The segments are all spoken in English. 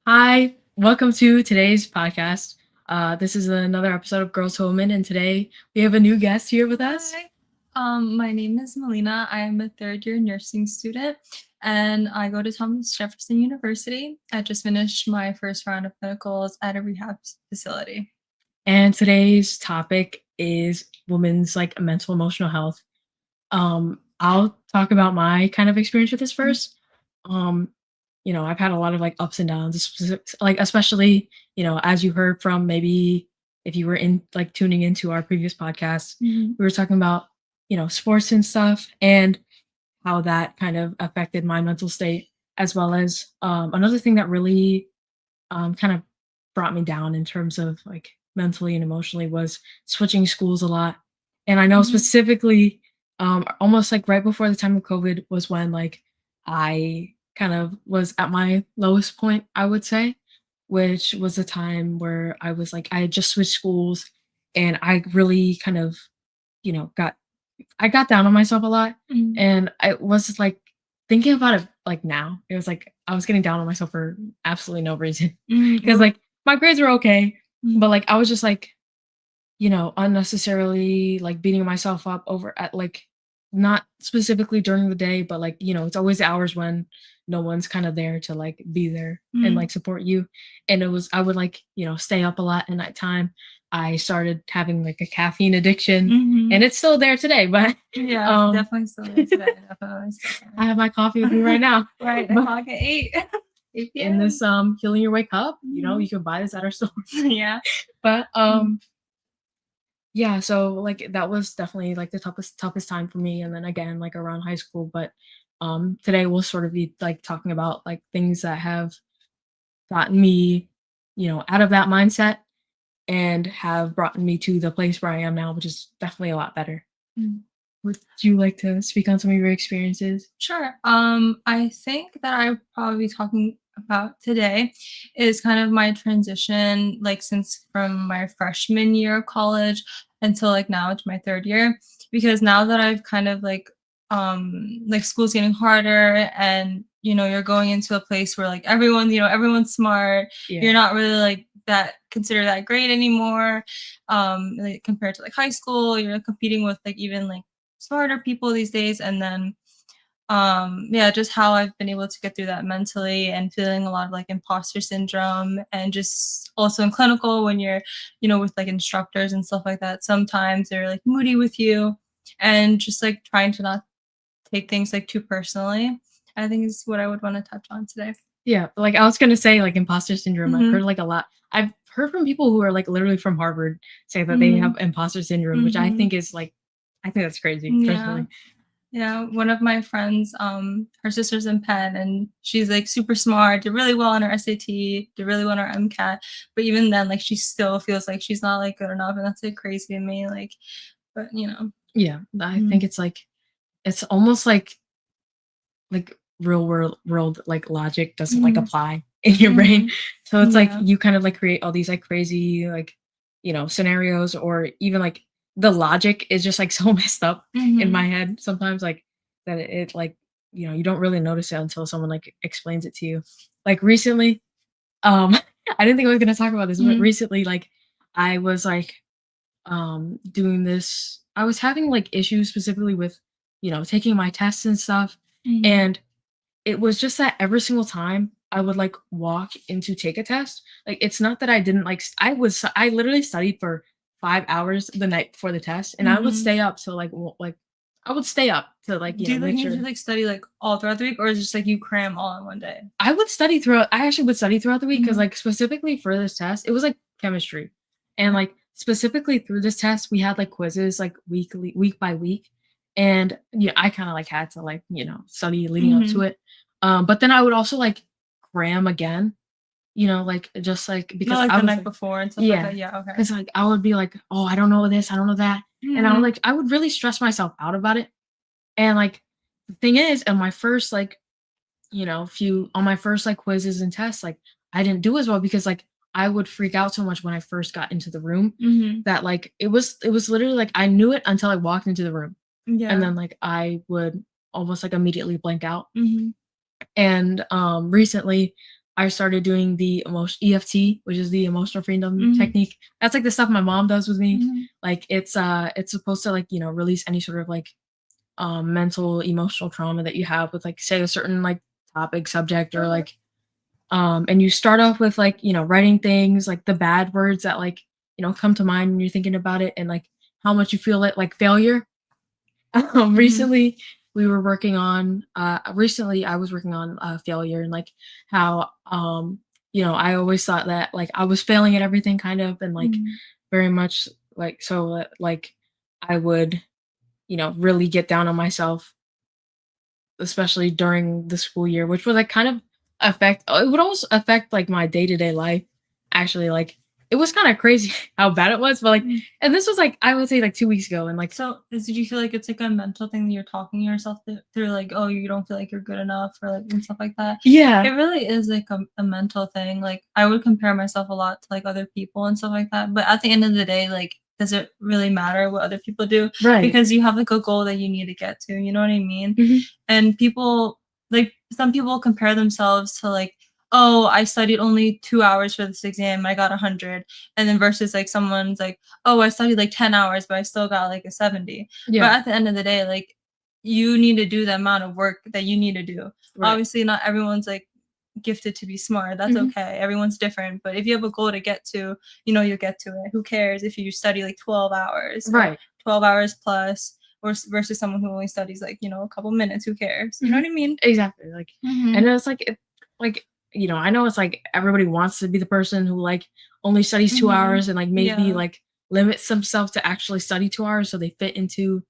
Hi, welcome to today's podcast. This is another episode of Girls to Women, and today we have a new guest here with us. Hi. My name is Melina. I am a third year nursing student and I go to Thomas Jefferson University. I just finished my first round of clinicals at a rehab facility. And today's topic is women's like mental emotional health. I'll talk about my kind of experience with this Mhm. first. Um, I've had a lot of like ups and downs, like especially as you heard from maybe if you were in like tuning into our previous podcast, Mhm. we were talking about sports and stuff, and how that kind of affected my mental state, as well as another thing that really kind of brought me down in terms of like mentally and emotionally was switching schools a lot. And I know Mhm. specifically, almost like right before the time of COVID was when like I kind of was at my lowest point, I would say, which was a time where I was like, I had just switched schools and I really kind of, you know, got I got down on myself a lot, Mhm. and I was, like, thinking about it, like, now, it was, like, I was getting down on myself for absolutely no reason, Mhm. because like, my grades were okay, Mhm. but, like, I was just, like, unnecessarily, like, beating myself up over at, like not specifically during the day, but, like, it's always hours when no one's kinda there to, like, be there and, Mhm. like, support you, and I would, like, stay up a lot at nighttime. I started having, like, a caffeine addiction, and Mhm. it's still there today, but, Yeah, it's um, definitely still there today. Definitely still I have my coffee with me right there. now, Right, the but clock at 8. 8 in p.m. this, Healing Your Way cup, Mhm. you can buy this at our store, Yeah. but, Mhm. yeah, so, like, that was definitely, like, the toughest time for me, and then again, like, around high school, but, today we'll sort of be, like, talking about, like, things that have gotten me, out of that mindset and have brought me to the place where I am now, which is definitely a lot better. Mhm. Would you like to speak on some of your experiences? Sure. I think that I would probably be talking about today is kind of my transition, like since from my freshman year of college until like now it's my third year. Because now that I've kind of like school's getting harder and you're going into a place where like everyone's smart. Yeah. You're not really like that considered that great anymore. Like, compared to like high school, you're competing with like even like smarter people these days. And then yeah, just how I've been able to get through that mentally and feeling a lot of like imposter syndrome, and just also in clinical when you're with like instructors and stuff like that, sometimes they're like moody with you, and just like trying to not take things like too personally, I think is what I would want to touch on today. Yeah, like, I was gonna say, like, imposter syndrome, I've heard, Mhm. like, a lot. I've heard from people who are, like, literally from Harvard say that they have Mhm. imposter syndrome, which I think Mhm. is, like I think that's crazy, Yeah. personally. Yeah, one of my friends, her sister's in Penn and she's like super smart, did really well on her SAT, did really well on her MCAT. But even then, like she still feels like she's not like good enough. And that's like crazy to me. Like, but Yeah, I think Mhm. it's almost like real world, like, logic doesn't, like, Mhm. apply in your brain. Mhm. So it's like Yeah. you kind of, like, create all these, like, crazy, like, scenarios, or even, like, the logic is just, like, so messed up in my Mhm. head sometimes, like, that like, you don't really notice it until someone, like, explains it to you. Like, recently, I didn't think I was gonna talk about this, but Mhm. recently, like, I was, like, doing this I was having, like, issues specifically with, taking my tests and stuff, Mhm. and it was just that every single time I would, like, walk in to take a test, like, it's not that I didn't, like, I literally studied for 5 hours the night before the test, and I would Mhm. stay up till, I would stay up to, like, Do you like make need sure to like study like all throughout the week, or is it just like you cram all in one day? I actually would study throughout the week because, Mhm. like, specifically for this test, it was, like, chemistry, and, Okay. like, specifically through this test, we had, like, quizzes, like, week by week, and, I kinda, like, had to, like, study leading up to Mhm. it, but then I would also, like, cram again, like, just, like Not because like I the was, night like before and stuff like yeah, that. Yeah. Okay. because like, I would be like, "Oh, I don't know this, I don't know that," and Mhm. I would really stress myself out about it, and, like, the thing is, on my first, like, few on my first, like, quizzes and tests, like, I didn't do as well because, like, I would freak out so much when I first got into the room Mhm. that, like, it was literally, like, I knew it until I walked into the room, and Yeah. then, like, I would almost, like, immediately blank out, Mhm. and, recently, I started doing the emotion EFT, which is the emotional freedom Mhm. technique. That's like the stuff my mom does with me. Mhm. Like it's supposed to like, release any sort of like mental emotional trauma that you have with like say a certain like topic, subject, or Okay. like and you start off with like, writing things like the bad words that like, come to mind when you're thinking about it and like how much you feel it like failure. Mhm. Recently we were working on recently I was working on failure and like how I always thought that like I was failing at everything kind of and like Mhm. very much like so like I would, really get down on myself, especially during the school year, which would like kind of affect it would also affect like my day-to-day life. Actually, like it was kind of crazy how bad it was, but like Mm. and this was like I would say like 2 weeks ago and like So, did you feel like it's like a mental thing that you're talking yourself through, like, oh, you don't feel like you're good enough, or like and stuff like that? It yeah. really is like a mental thing. Like, I would compare myself a lot to like other people and stuff like that. But at the end of the day, like, does it really matter what other people do? Right. Because you have like a goal that you need to get to. You know what I mean? Mhm. And people like some people compare themselves to like, oh, I studied only 2 hours for this exam, I got 100, and then versus like someone's like, oh, I studied like 10 hours, but I still got like a 70. But Yeah. at the end of the day, like you need to do the amount of work that you need to do. Right. Obviously, not everyone's like gifted to be smart. That's Mhm. okay. Everyone's different. But if you have a goal to get to, you'll get to it. Who cares if you study like 12 hours or Right. 12 hours plus or versus someone who only studies like, a couple minutes. Who cares? You know Mhm. what I mean? Exactly. Like Mm-hmm. and it's like like I know it's like everybody wants to be the person who like only studies 2 Mm-hmm. hours and like maybe Yeah. like limits themselves to actually study 2 hours so they fit into,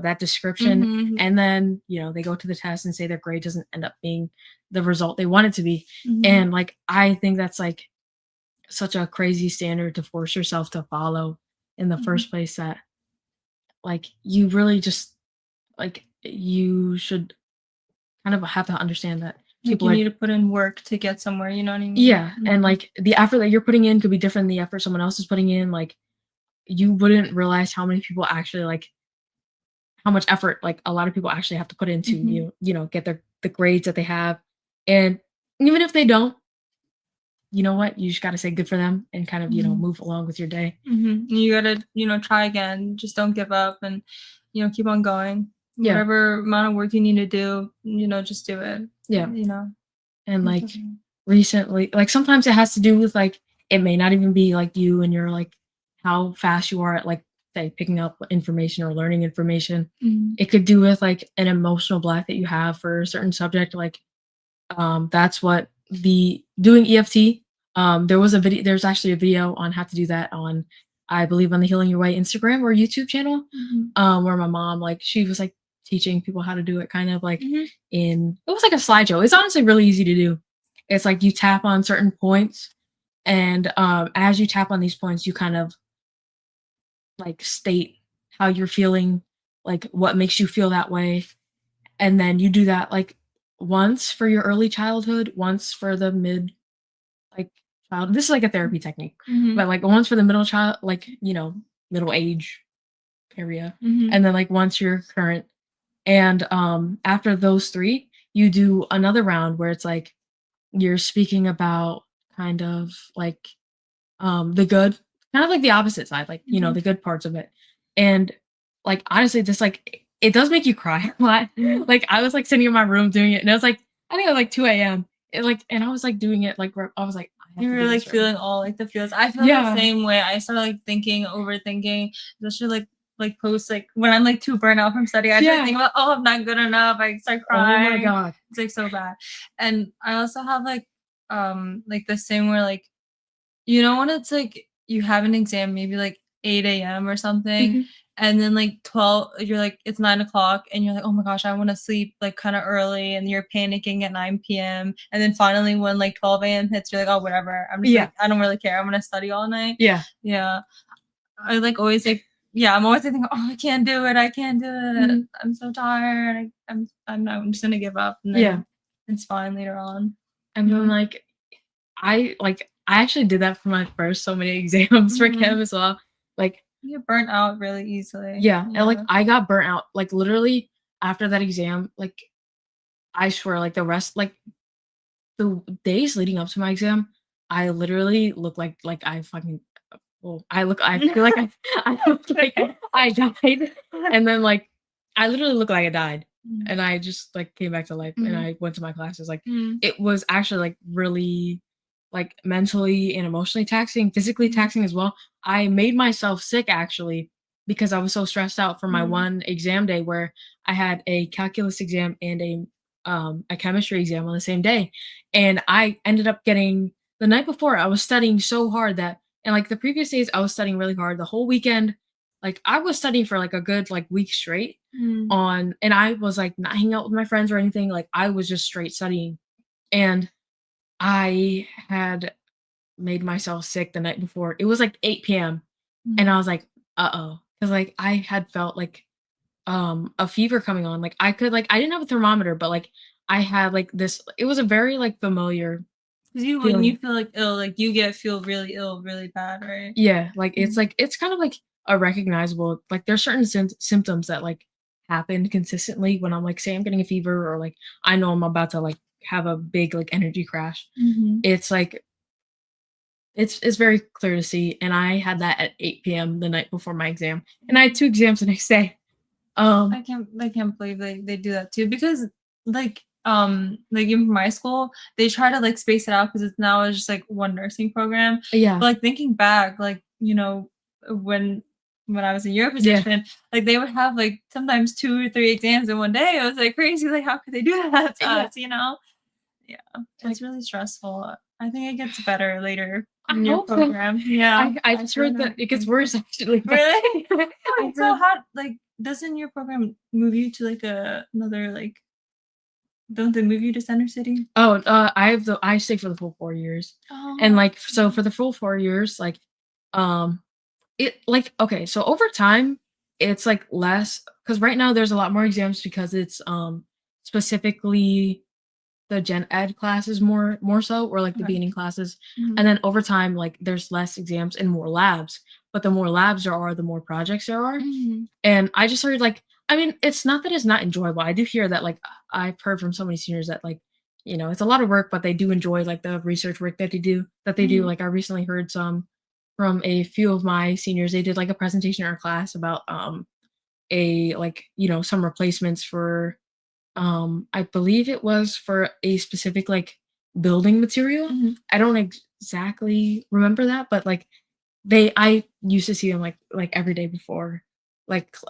that description. Mm-hmm. And then, they go to the test and say their grade doesn't end up being the result they want it to be. Mm-hmm. And like I think that's like such a crazy standard to force yourself to follow in the Mm-hmm. first place that like you really just like you should kind of have to understand that Like people you are need to put in work to get somewhere. You know what I mean? yeah, and, Mm-hmm. like, the effort that you're putting in could be different than the effort someone else is putting in, like, you wouldn't realize how many people actually, like how much effort, like, a lot of people actually have to put into, Mm-hmm. get the grades that they have, and even if they don't, you know what? You just gotta say good for them and kind of, Mm-hmm. move along with your day. Mhm. You gotta, try again. Just don't give up and, keep on going. Yeah, Whatever amount of work you need to do, just do it. yeah, You know. and, That's like, okay. recently like, sometimes it has to do with, like it may not even be, like, you and your, like how fast you are at, like, say, picking up information or learning information. Mhm. It could do with, like, an emotional block that you have for a certain subject, like, that's what the doing EFT, there's actually a video on how to do that on, I believe, on the Healing Your Way Instagram or YouTube channel, Mhm. where my mom, like, she was, like, teaching people how to do it kind of, like, Mhm. in it was like a slideshow. It's honestly really easy to do. It's like you tap on certain points, and, as you tap on these points, you kind of, like, state how you're feeling, like, what makes you feel that way, and then you do that, like, once for your early childhood, once for the mid, like, child this is like a therapy technique, Mhm. but, like, once for the middle child like, middle age area, Mhm. and then, like, once you're current. And, after those 3, you do another round where it's, like, you're speaking about kind of, like, the good kind of like the opposite side, like, Mhm. the good parts of it. And, like, honestly, just, like, it does make you cry a lot. Mhm. Like, I was, like, sitting in my room doing it, and it was, like I think it was, like, 2 AM. And I was, like, doing it, like, I was, like, "I have You to were do like this right now." feeling all like the feels. I feel the Yeah. same way. I started like thinking, overthinking, especially like post like when I'm like too burnt out from studying. I start Yeah. thinking about, oh, I'm not good enough. I start Oh my crying. god. It's like so bad. And I also have like this thing where like when it's like you have an exam maybe like 8 a.m. or something, Mhm. and then like 12, you're like, it's 9 o'clock, and you're like, oh my gosh, I want to sleep like kind of early, and you're panicking at 9 p.m. And then finally, when like 12 a.m. hits, you're like, oh, whatever. I'm just Yeah. like, I don't really care. I'm going to study all night. Yeah. Yeah. I like always like, yeah, I'm always thinking, oh, I can't do it. I can't do it. Mhm. I'm so tired. I'm just going to give up, and Yeah. then it's fine later on. And Yeah. then, I actually did that for my first so many exams for Hmm. chem as well. Like, You get burnt out really easily. yeah, and, like, Yeah. I got burnt out, like, literally after that exam, like, I swear, like, the rest like, the days leading up to my exam, I literally look like I fucking well, I feel like I I look like Okay. I died, and then, like, I literally look like I died, Mm. and I just, like, came back to life, and Mhm. I went to my classes, like, Mm. it was actually, like, really, like, mentally and emotionally taxing, physically Mhm. taxing as well. I made myself sick, actually, because I was so stressed out for my Mhm. one exam day where I had a calculus exam and a chemistry exam on the same day, and I ended up getting the night before, I was studying so hard that and, like, the previous days, I was studying really hard. The whole weekend, like, I was studying for, like, a good, like, week straight Mm. on and I was, like, not hanging out with my friends or anything, like, I was just straight studying, and I had made myself sick the night before. It was, like, 8 p.m., and Mhm. I was like, "Uh-oh," because like, I had felt, like, a fever coming on, like, I could like I didn't have a thermometer, but, like, I had, like, this it was a very, like, familiar 'Cause you when you feeling. feel, like, ill, like, you get feel really ill really bad, right? Yeah, Mhm. like it's kind of like a recognizable like there's certain symptoms that like happen consistently when I'm like say I'm getting a fever or like I know I'm about to like have a big like energy crash. Mhm. It's like it's very clear to see and I had that at 8 p.m. the night before my exam and I had two exams the next day. Um I can't believe they do that too because like even for my school, they try to like space it out because it's just like one nursing program. yeah. But like thinking back, like, when I was in your Yeah. position, like they would have like sometimes 2 or 3 exams in one day. It was like crazy. Like how could they do that to Yeah. us? Yeah. Like It's really stressful. I think it gets better later I in your hope so. program. Yeah. I I just feel heard that that. it gets worse actually. But Really? I So heard how like doesn't your program move you to like another like don't they move you to Center City? oh, I stayed for the full 4 years. And Oh. like so for the full 4 years, like um it like okay, so over time, it's, like, less because right now there's a lot more exams because it's, specifically the gen ed classes more so or, like, the Okay. beginning classes, and Mhm. then over time, like, there's less exams and more labs, but the more labs there are, the more projects there are, Mhm. and I just heard, like I mean, it's not that it's not enjoyable, I do hear that, like, I've heard from so many seniors that, like, it's a lot of work, but they do enjoy, like, the research work that they do, Mhm. like, I recently heard some from a few of my seniors, they did, like, a presentation in our class about, some replacements for, I believe it was for a specific, like, building material. Mhm. I don't exactly remember that, but, like, I used to see them, every day before,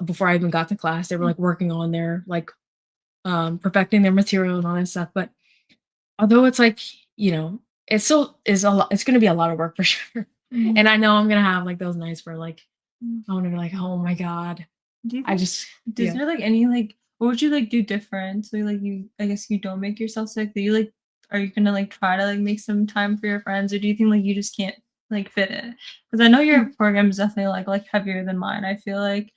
before I even got to class, they were, Mhm. like, working on their, perfecting their material and all that stuff, but although it's, like, you know, it still is a lot it's gonna be a lot of work for sure, Mhm. and I know I'm gonna have, like, those nights where, like, Mhm. I'm gonna be like, "Oh my god." Do you I think just does yeah. there like any like what would you like do different? So like you I guess you don't make yourself sick. Do you like are you gonna like try to like make some time for your friends or do you think like you just can't like fit it? Because I know your Hmm, program is definitely like heavier than mine. I feel like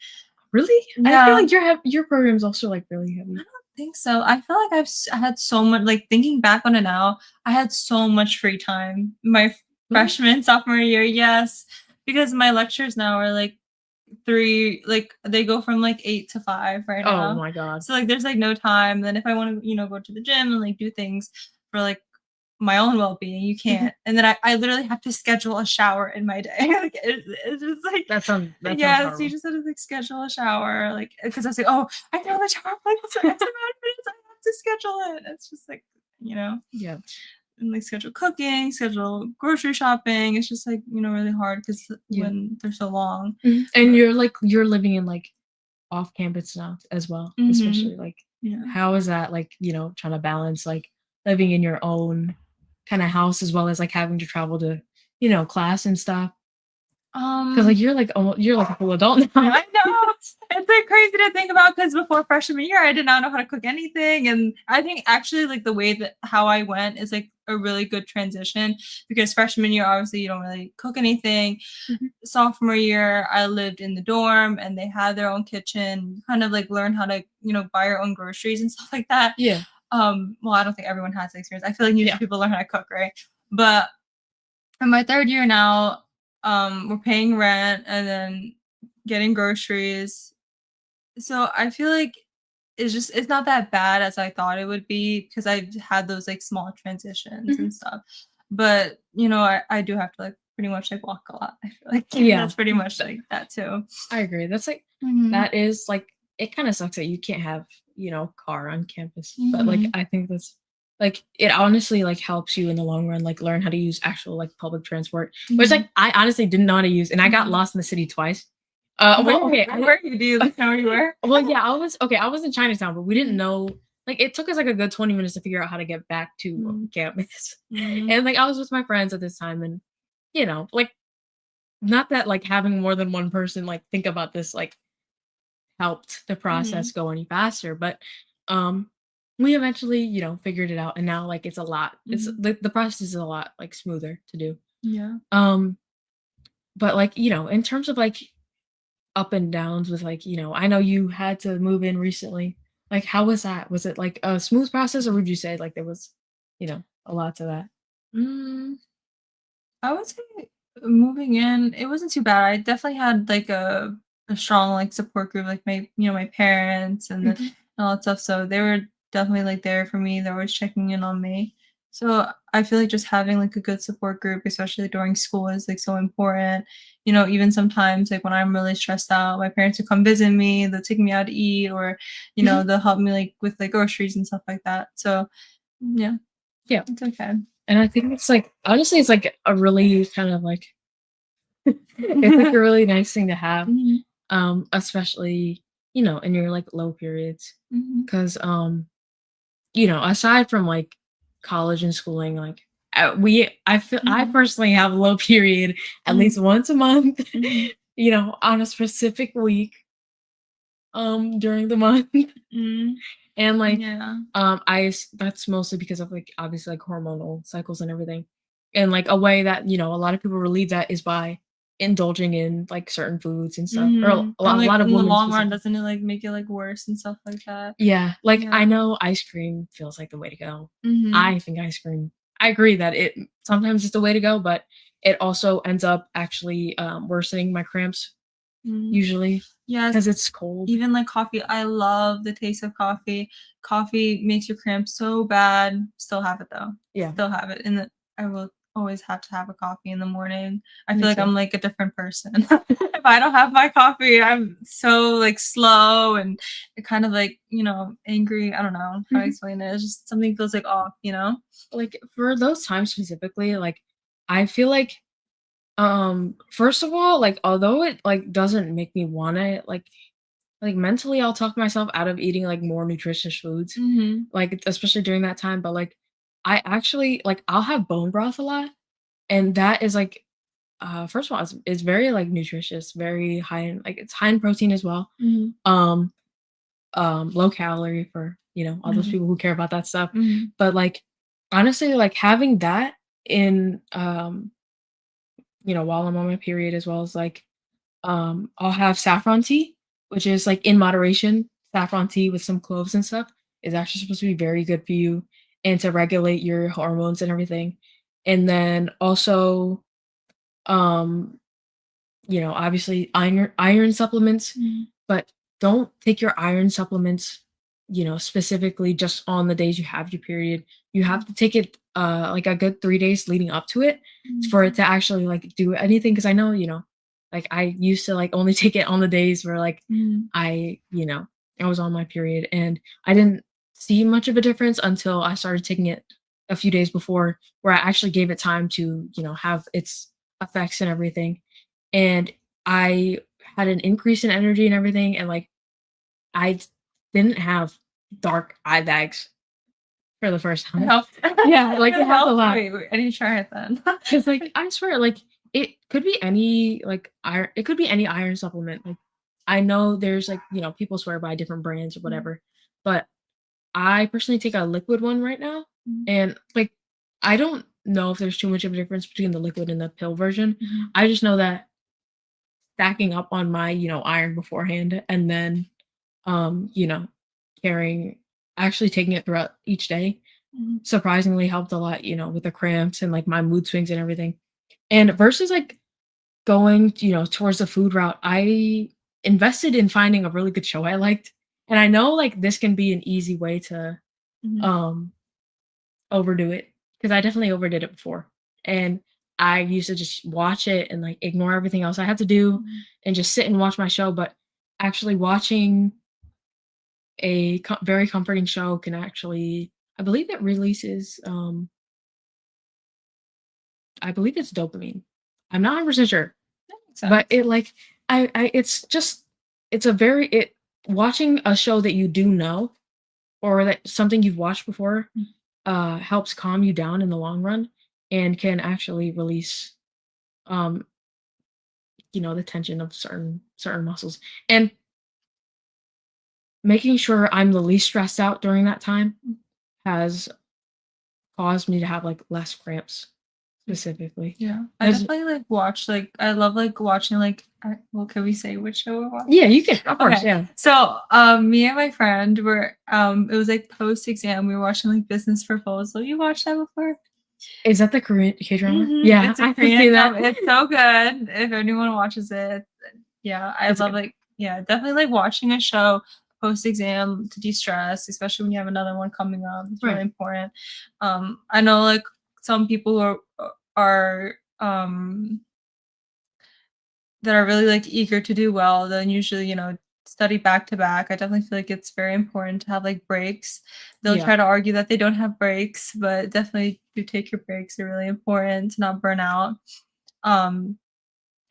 really? I feel yeah. like your program's also, like, really heavy. I don't think so. I feel like I had so much like thinking back on it now, I had so much free time. My Really? freshman, sophomore year, yes. Because my lectures now are like 3 like they go from like 8 to 5 right Oh now. my god. So like there's like no time. Then if I want to, go to the gym and like do things for like my own well-being, you Mhm. can't. And then I literally have to schedule a shower in my day. Like it's just like That sounds yes, you horrible. just have to like schedule a shower, like because I was like, oh, I know the shower like for X amount of minutes. I have to schedule it. It's just like Yeah. and like schedule cooking, schedule grocery shopping. It's just like really hard because Yeah. when they're so long. Mhm, and But you're living in, like, off campus now as well, mhm, especially, like, yeah. how is that, like, trying to balance, like, living in your own kinda house as well as, like, having to travel to, class and stuff? 'Cause, Um, like, you're, like, a full adult now. I know. It's like crazy to think about because before freshman year, I did not know how to cook anything. And I think actually like the way that how I went is like a really good transition because freshman year, obviously you don't really cook anything. Mhm. Sophomore year, I lived in the dorm and they had their own kitchen. You kind of like learn how to, buy your own groceries and stuff like that. Yeah. Well, I don't think everyone has the experience. I feel like usually Yeah. people learn how to cook, right? But in my third year now, we're paying rent and then getting groceries. So I feel like it's not that bad as I thought it would be because I've had those like small transitions Mhm. and stuff. But I do have to like pretty much like walk a lot. I feel like Yeah, that's pretty much like that too. I agree. That's like Mhm. that is like it kind of sucks that you can't have, car on campus. But like Mhm. I think that's like it honestly like helps you in the long run, like learn how to use actual like public transport. Which Mhm. like I honestly didn't know how to use and I got Mhm. lost in the city twice. Well, Oh, okay, where were you? Do you like know where you were? well, yeah, I was in Chinatown, but we didn't Mhm. know like it took us like a good 20 minutes to figure out how to get back to Mhm. campus. Mhm. And like I was with my friends at this time and like not that like having more than one person like think about this like helped the process Mhm. go any faster, but um we eventually, figured it out and now like it's Mhm. the process is a lot like smoother to do. Yeah. Um but like, in terms of like up and downs with like, I know you had to move in recently. Like how was that? Was it like a smooth process or would you say like there was, a lot to that? Mm. I would say moving in, it wasn't too bad. I definitely had like a strong like support group, like my parents Mhm. and all that stuff. So they were definitely like there for me. They're always checking in on me. So I feel like just having like a good support group, especially during school, is like so important. Even sometimes like when I'm really stressed out, my parents will come visit me. They'll take me out to eat, or Mhm. they'll help me like with like groceries and stuff like that. So yeah, Yeah. it's okay. And I think it's like honestly it's like a really kind of like it's like a really nice thing to have. Mhm. Especially, in your like low periods. Mhm. Cause aside from like college and schooling, like I Mhm. personally have a low period at Mhm. least once a month, Mhm. on a specific week during the month. Mhm. And like Yeah. that's mostly because of like obviously like hormonal cycles and everything. And like a way that, a lot of people relieve that is by indulging in like certain foods and stuff. Or Mhm. And, a like, lot of in the women long run, specifically. doesn't it, like, make it, like, worse and stuff like that? Yeah, like, I Yeah. know ice cream feels like the way to go. Mhm. I think ice cream I agree that it sometimes it's the way to go, but it also ends up actually, worsening my cramps Mhm. usually Yes, because it's cold. even, like, coffee, I love the taste of coffee. Coffee makes your cramps so bad. Still have it, though. Yeah, Still have it, and I will always have to have a coffee in the morning. I me feel like too. I'm, like, a different person. If I don't have my coffee, I'm so, like, slow and kind of, like, angry. I don't know how to Mhm. explain it. It's just something feels, like, off, you know? Like, for those times specifically, like, I feel like, first of all, like, although it, like, doesn't make me wanna, like, mentally, I'll talk myself out of eating, like, more nutritious foods, Mhm. like, especially during that time, but, like, I actually like, I'll have bone broth a lot, and that is, like, first of all, it's very, like, nutritious, very high in like, it's high in protein as well, Mhm. um, low calorie for, all those Mhm. people who care about that stuff, Mhm. but, like, honestly, like, having that in, while I'm on my period as well as, like, I'll have saffron tea, which is, like, in moderation. Saffron tea with some cloves and stuff is actually supposed to be very good for you and to regulate your hormones and everything. And then also, um, obviously iron supplements, Mhm. but don't take your iron supplements, specifically just on the days you have your period. You have to take it, like, a good 3 days leading up to it for it Mhm. to actually, like, do anything. Because I know, like, I used to, like, only take it on the days where, like, Mhm. I you know, I was on my period, and I didn't see much of a difference until I started taking it a few days before, where I actually gave it time to, have its effects and everything, and I had an increase in energy and everything, and, like, I didn't have dark eye bags for the first It time. helped. Yeah, like, It it helped a helped? lot. Wait, I need to try it then. 'Cause, like, I swear, like, it could be any, like, it could be any iron supplement, like, I know there's, like, people swear by different brands or Mhm. whatever, but I personally take a liquid one right now, Mhm. and, like, I don't know if there's too much of a difference between the liquid and the pill version. Mhm. I just know that stacking up on my, iron beforehand and then, carrying actually taking it throughout each day Mhm. surprisingly helped a lot, with the cramps and, like, my mood swings and everything. And versus, like, going, towards the food route, I invested in finding a really good show I liked, And I know like this can be an easy way to Mhm. um overdo it because I definitely overdid it before. And I used to just watch it and like ignore everything else I had to do Mhm. and just sit and watch my show. But actually watching a very comforting show can actually, I believe it releases, I believe it's dopamine. I'm not 100% sure, That makes but sense. it like, it's just, it's a very, watching a show that you do know or that something you've watched before Mm. helps calm you down in the long run and can actually release um the tension of certain muscles and making sure I'm the least stressed out during that time has caused me to have like less cramps specifically Yeah, I because definitely like watch like I love like watching like well, can we say which show we're watching? yeah, you can, of course, Okay, yeah. so me and my friend were it was like post exam. We were watching like Business Proposal. You watched that before? Is that the Korean K-drama? Yeah, It's a I have Korean seen that. drama. It's so good. If anyone watches it, yeah, I It's love good. like yeah, definitely like watching a show post exam to de stress, especially when you have another one coming up. It's really Right. important. I know like some people who are that are really like eager to do well, then usually study back to back. I definitely feel like it's very important to have like breaks. They'll Yeah. try to argue that they don't have breaks, but definitely do take your breaks. They're really important to not burn out. Um,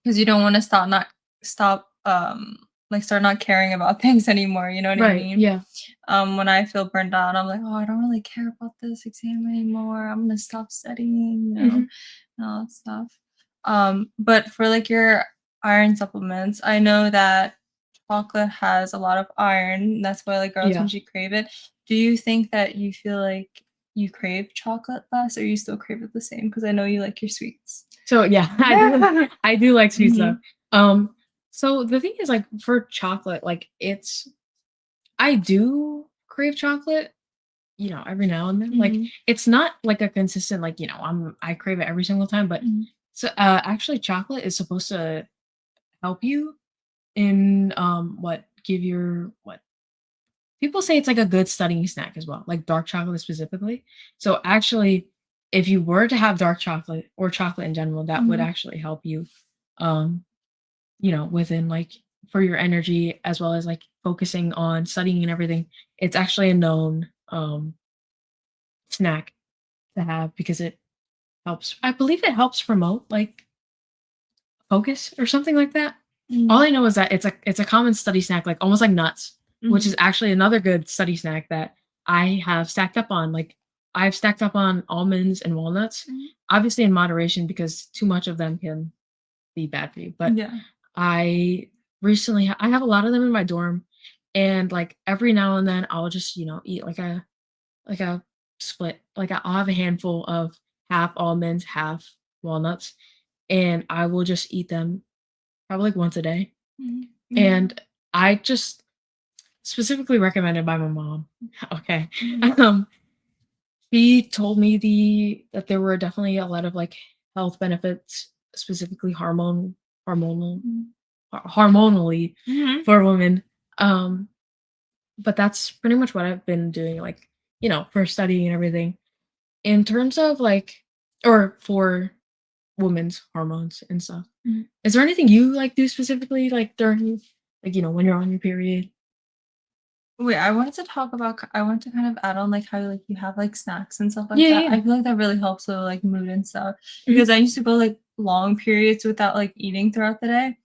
because you don't want to stop like start not caring about things anymore, you know what I Right. mean? Yeah. When I feel burned out, I'm like, oh, I don't really care about this exam anymore. I'm gonna stop studying, Hmm. and all that stuff. But for like your iron supplements, I know that chocolate has a lot of iron. That's why like girls Yeah. usually crave it. Do you think that you feel like you crave chocolate less, or you still crave it the same? Because I know you like your sweets. So yeah, I do like sweet stuff. Mhm. Um, so the thing is like for chocolate, like I do crave chocolate, every now and then. Like Mhm. it's not like a consistent like, I crave it every single time, but Mhm. so actually chocolate is supposed to help you in what give your what people say it's like a good studying snack as well, like dark chocolate specifically. So actually if you were to have dark chocolate or chocolate in general, that would Mhm. actually help you um within like for your energy as well as like focusing on studying and everything. It's actually a known snack to have because it helps. I believe it helps promote like focus or something like that. All Mhm. I know is that it's a common study snack, like almost like nuts, which Mhm. is actually another good study snack that I have stacked up on. Like I've stacked up on almonds and walnuts, Mhm. obviously in moderation because too much of them can be bad for you. But Yeah. I I have a lot of them in my dorm, and like every now and then I'll just eat like a split. Like I'll have a handful of half almonds, half walnuts, and I will just eat them probably like once a day. Mhm. Yeah. And I just specifically recommended by my mom. Okay. Mhm. Um, she told me that there were definitely a lot of like health benefits, specifically hormonal Mhm. hormonally Mhm. for women. Um, but that's pretty much what I've been doing, like, for studying and everything. In terms of like, or for women's hormones and stuff. Mhm. Is there anything you like do specifically like during like, when you're on your period? Wait, I wanted to kind of add on like how like you have like snacks and stuff like Yeah, that. yeah. I feel like that really helps with like mood and stuff Mhm. because I used to go like long periods without like eating throughout the day.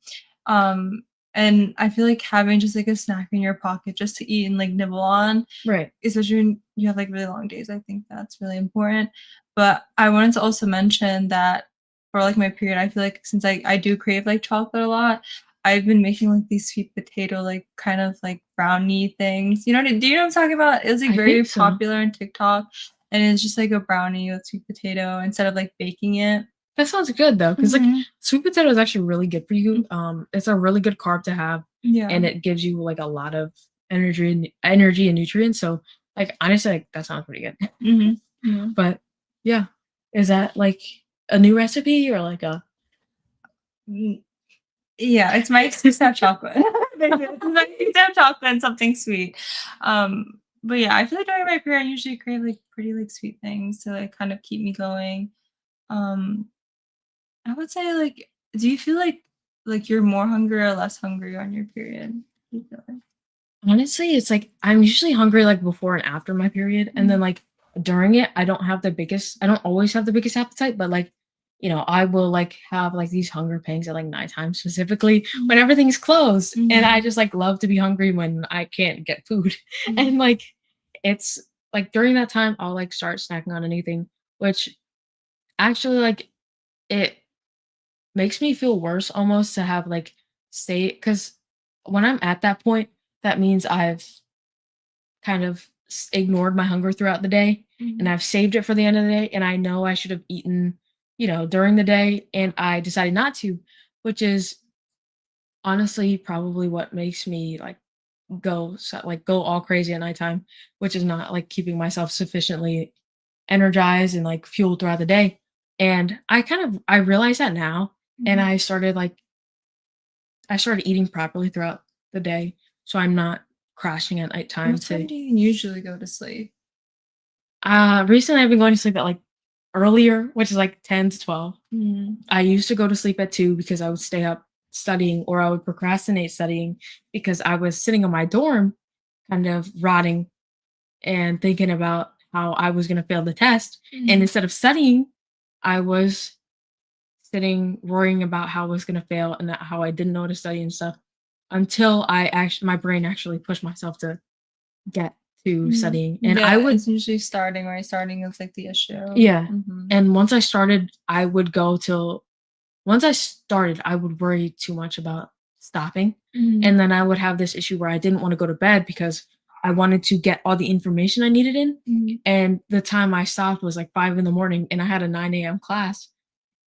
Um and I feel like having just like a snack in your pocket just to eat and like nibble on, Right. especially when you have like really long days, I think that's really important. But I wanted to also mention that for like my period, I feel like since I do crave like chocolate a lot, I've been making like these sweet potato like kind of like brownie things. Do you know what I'm talking about? It's like I very think so. popular on TikTok, and it's just like a brownie with sweet potato instead of like baking it. That sounds good though, because like Mhm. sweet potato is actually really good for Mm. you. It's a really good carb to have, Yeah. and it gives you like a lot of energy and nutrients. So like honestly, like, that sounds pretty good. Mhm. Yeah. But yeah, is that like a new recipe or like a Mm, yeah, it's my excuse to have chocolate. Instead of chocolate and something sweet. But yeah, I feel like during my period, I usually crave like pretty like sweet things to like kind of keep me going. Um, I would say like, do you feel like you're more hungry or less hungry on your period? Do you feel like? Honestly, it's like I'm usually hungry like before and after my period, and then Mhm. like during it, I don't always have the biggest appetite, but like, I will like have like these hunger pangs at like nighttime specifically when Mhm. everything's closed. And I Mhm. just like love to be hungry when I can't get food. Mhm. And like it's like during that time I'll like start snacking on anything, which actually like it makes me feel worse almost to have like stay because when I'm at that point, that means I've kind of ignored my hunger throughout the day and Mhm. I've saved it for the end of the day and I know I should have eaten, during the day and I decided not to, which is honestly probably what makes me like go all crazy at nighttime, which is not like keeping myself sufficiently energized and like fueled throughout the day. And I realize that now and Mhm. I started eating properly throughout the day so I'm not crashing at nighttime What to time do you usually go to sleep? recently I've been going to sleep at like earlier, which is like 10 to 12. Mhm. I used to go to sleep at 2 because I would stay up studying or I would procrastinate studying because I was sitting in my dorm kind of rotting and thinking about how I was going to fail the test. And Mhm. instead of studying, I was sitting worrying about how I was going to fail and that how I didn't know how to study and stuff until my brain actually pushed myself to get to Mhm. studying. And I Yeah, would it's usually starting, right? Starting is like the issue. Yeah. Mhm. And once I started, I would go till once I started, I would worry too much about stopping. Mhm. And then I would have this issue where I didn't want to go to bed because I wanted to get all the information I needed in. Mhm. And the time I stopped was like 5 in the morning and I had a 9 a.m. class,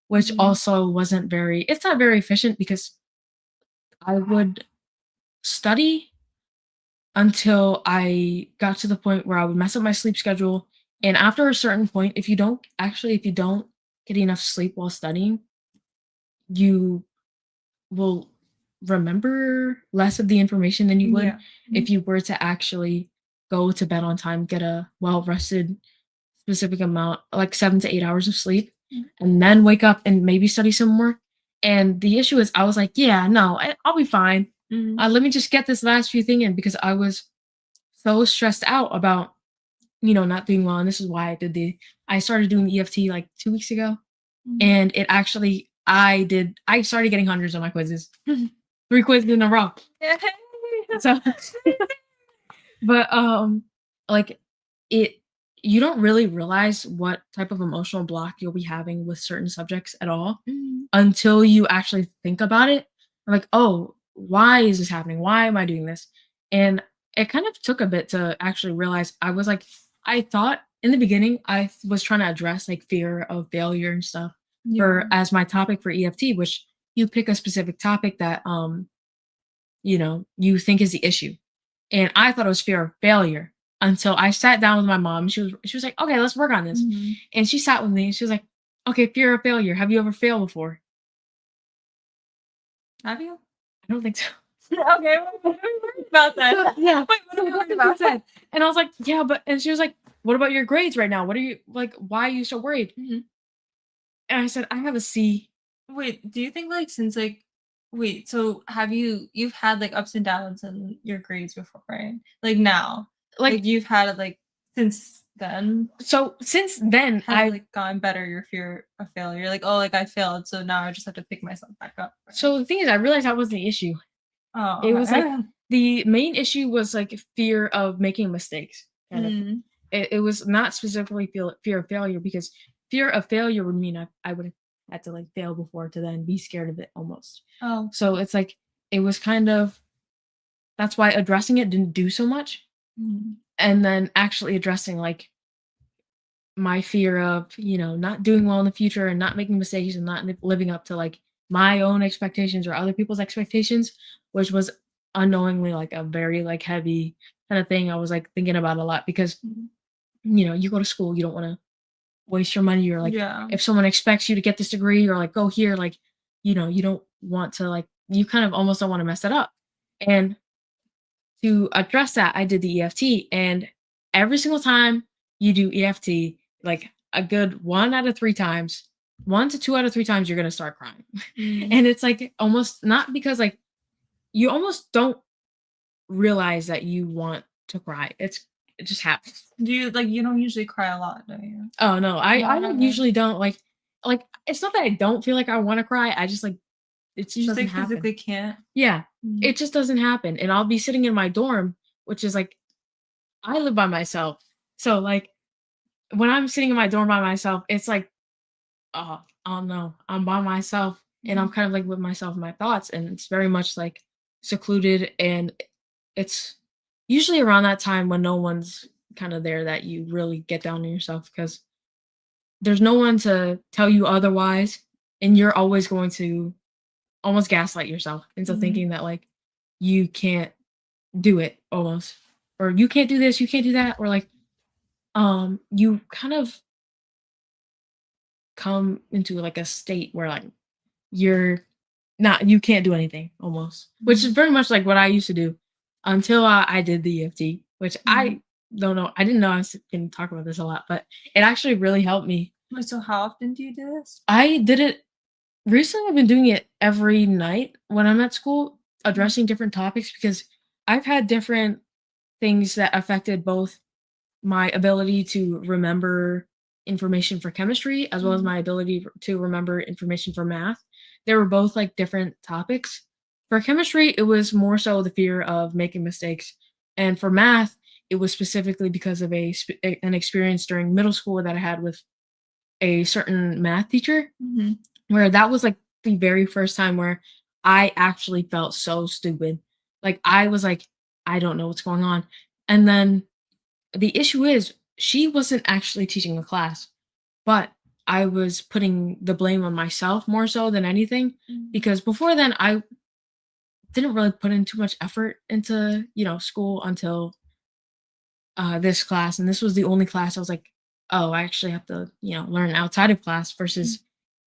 which Mhm. also wasn't it's not very efficient because I would study until I got to the point where I would mess up my sleep schedule. And after a certain point, if you don't get enough sleep while studying, you will remember less of the information than you would Yeah. if Mhm. you were to actually go to bed on time, get a well rested specific amount, like 7 to 8 hours of sleep, Mhm. and then wake up and maybe study some more. And the issue is, I was like, yeah, no, I'll be fine. Mhm. Let me just get this last few thing in because I was so stressed out about not doing well. And this is why I started doing EFT like 2 weeks ago, Mhm. and it actually I started getting hundreds on my quizzes. 3 quizzes in a row. Yay. So, but, like, it you don't really realize what type of emotional block you'll be having with certain subjects at all Mhm. until you actually think about it. Like, "Oh, why is this happening? Why am I doing this?" And it kind of took a bit to actually realize I thought in the beginning, was trying to address, like, fear of failure and stuff Yeah. for as my topic for EFT, which you pick a specific topic that, you think is the issue. And I thought it was fear of failure until I sat down with my mom. She was like, "Okay, let's work on this." Mhm. And she sat with me and she was like, "Okay, fear of failure. Have you ever failed before?" Have you? I don't think so. Okay, what are we worried about then? So, yeah. Wait, what are So we that's worried what she about? said. And I was like, "Yeah, but," and she was like, "What about your grades right now? What are you like, why are you so worried?" Mhm. And I said, "I have a C." Wait, do you think like since like wait, so you've had like ups and downs in your grades before, right? Like now. Like, Like you've had it like since then. so since then, Has it like gotten better your fear of failure? Like, oh like I failed, so now I just have to pick myself back up. Right? so the thing is I realized that was the issue. Oh, It was like okay. the main issue was like fear of making mistakes, kind of. Mm. It was not specifically fear of failure because fear of failure would mean I would have had to like fail before to then be scared of it almost. Oh. So it's like it was kind of that's why addressing it didn't do so much. Mm. And then actually addressing like my fear of, not doing well in the future and not making mistakes and not living up to like my own expectations or other people's expectations, which was unknowingly like a very like heavy kind of thing I was like thinking about a lot because Mm. you go to school, you don't want to waste your money or like Yeah. if someone expects you to get this degree or like go here like you don't want to like you kind of almost don't want to mess it up. And to address that, I did the EFT, and every single time you do EFT, like a good 1 out of 3 times, 1 to 2 out of 3 times, you're gonna start crying. Mm. And it's like almost not because like you almost don't realize that you want to cry. It just happens. Do you like you don't usually cry a lot, do you? Oh no, I No, like, okay. usually don't like it's not that I don't feel like I want to cry. I just like it You just just doesn't like happen. physically can't? Yeah, Mm. it just doesn't happen. And I'll be sitting in my dorm, which is like I live by myself. So like when I'm sitting in my dorm by myself, it's like, oh, oh no, I'm by myself and I'm Mm. kind of like with myself and my thoughts. And it's very much like secluded. And it's usually around that time when no one's kind of there that you really get down on yourself because there's no one to tell you otherwise. And you're always going to almost gaslight yourself into Mhm. thinking that like you can't do it almost. Or you can't do this, you can't do that, or like you kind of come into like a state where like you're not you can't do anything almost, which is Mhm. very much like what I used to do until I did the EFT, which Mhm. I don't know. I didn't know I was going to talk about this a lot, but it actually really helped me. Wait, so how often do you do this? I did it recently. I've been doing it every night when I'm at school, Mm. addressing different topics because I've had different things that affected both my ability to remember information for chemistry as well as Mhm. my ability to remember information for math. They were both like different topics. For chemistry, it was more so the fear of making mistakes. And for math, it was specifically because of an experience during middle school that I had with a certain math teacher, Mhm. where that was like the very first time where I actually felt so stupid. Like I was like, I don't know what's going on. And then the issue is she wasn't actually teaching a class, but I was putting the blame on myself more so than anything Mhm. because before then I didn't really put in too much effort into, school until this class, and this was the only class I was like, "Oh, I actually have to, learn outside of class Mm. versus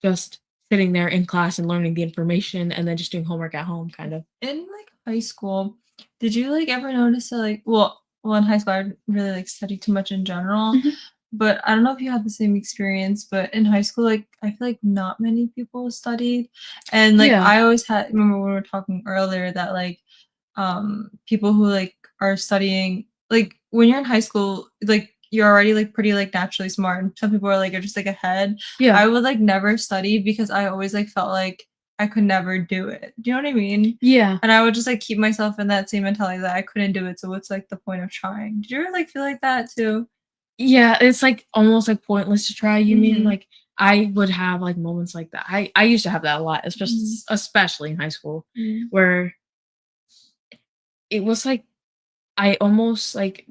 just sitting there in class and learning the information and then just doing homework at home," kind of. In like high school, did you like ever notice that like well in high school I didn't really like study too much in general, Mhm. but I don't know if you had the same experience, but in high school like I feel like not many people studied. And like Yeah. I always had remember when we were talking earlier that like people who like are studying like when you're in high school like you're already like pretty like naturally smart and some people are like are just like ahead. Yeah. I would like never study because I always like felt like I could never do it. Do you know what I mean? Yeah. And I would just like keep myself in that same mentality that I couldn't do it, so what's like the point of trying? Did you ever like feel like that too? Yeah, it's, like, almost, like, pointless to try, you mean? Mhm. Like, I would have, like, moments like that. I used to have that a lot, Mhm. especially in high school, Mhm. where it was, like, I almost, like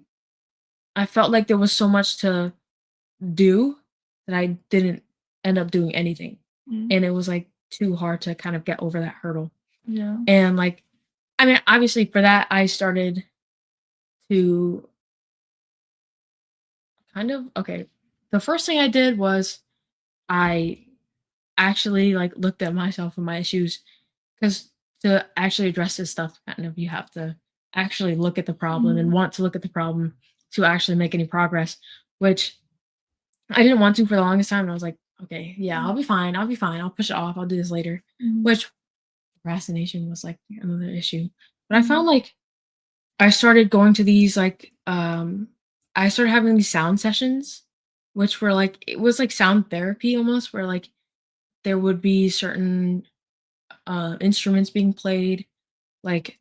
I felt like there was so much to do that I didn't end up doing anything, Mhm. and it was, like, too hard to kind of get over that hurdle, Yeah. and, like I mean, obviously, for that, I started to kind of okay, the first thing I did was I actually, like, looked at myself and my issues, because to actually address this stuff, kind of, you have to actually look at the problem and Mhm. want to look at the problem to actually make any progress, which I didn't want to for the longest time, and I was like, "Okay, yeah, I'll be fine, I'll push it off, I'll do this later," Mhm. which procrastination was, like, another issue, but I found, Mhm. like, I started going to these, like, I started having these sound sessions, which were, like it was like sound therapy almost, where, like, there would be certain instruments being played. Like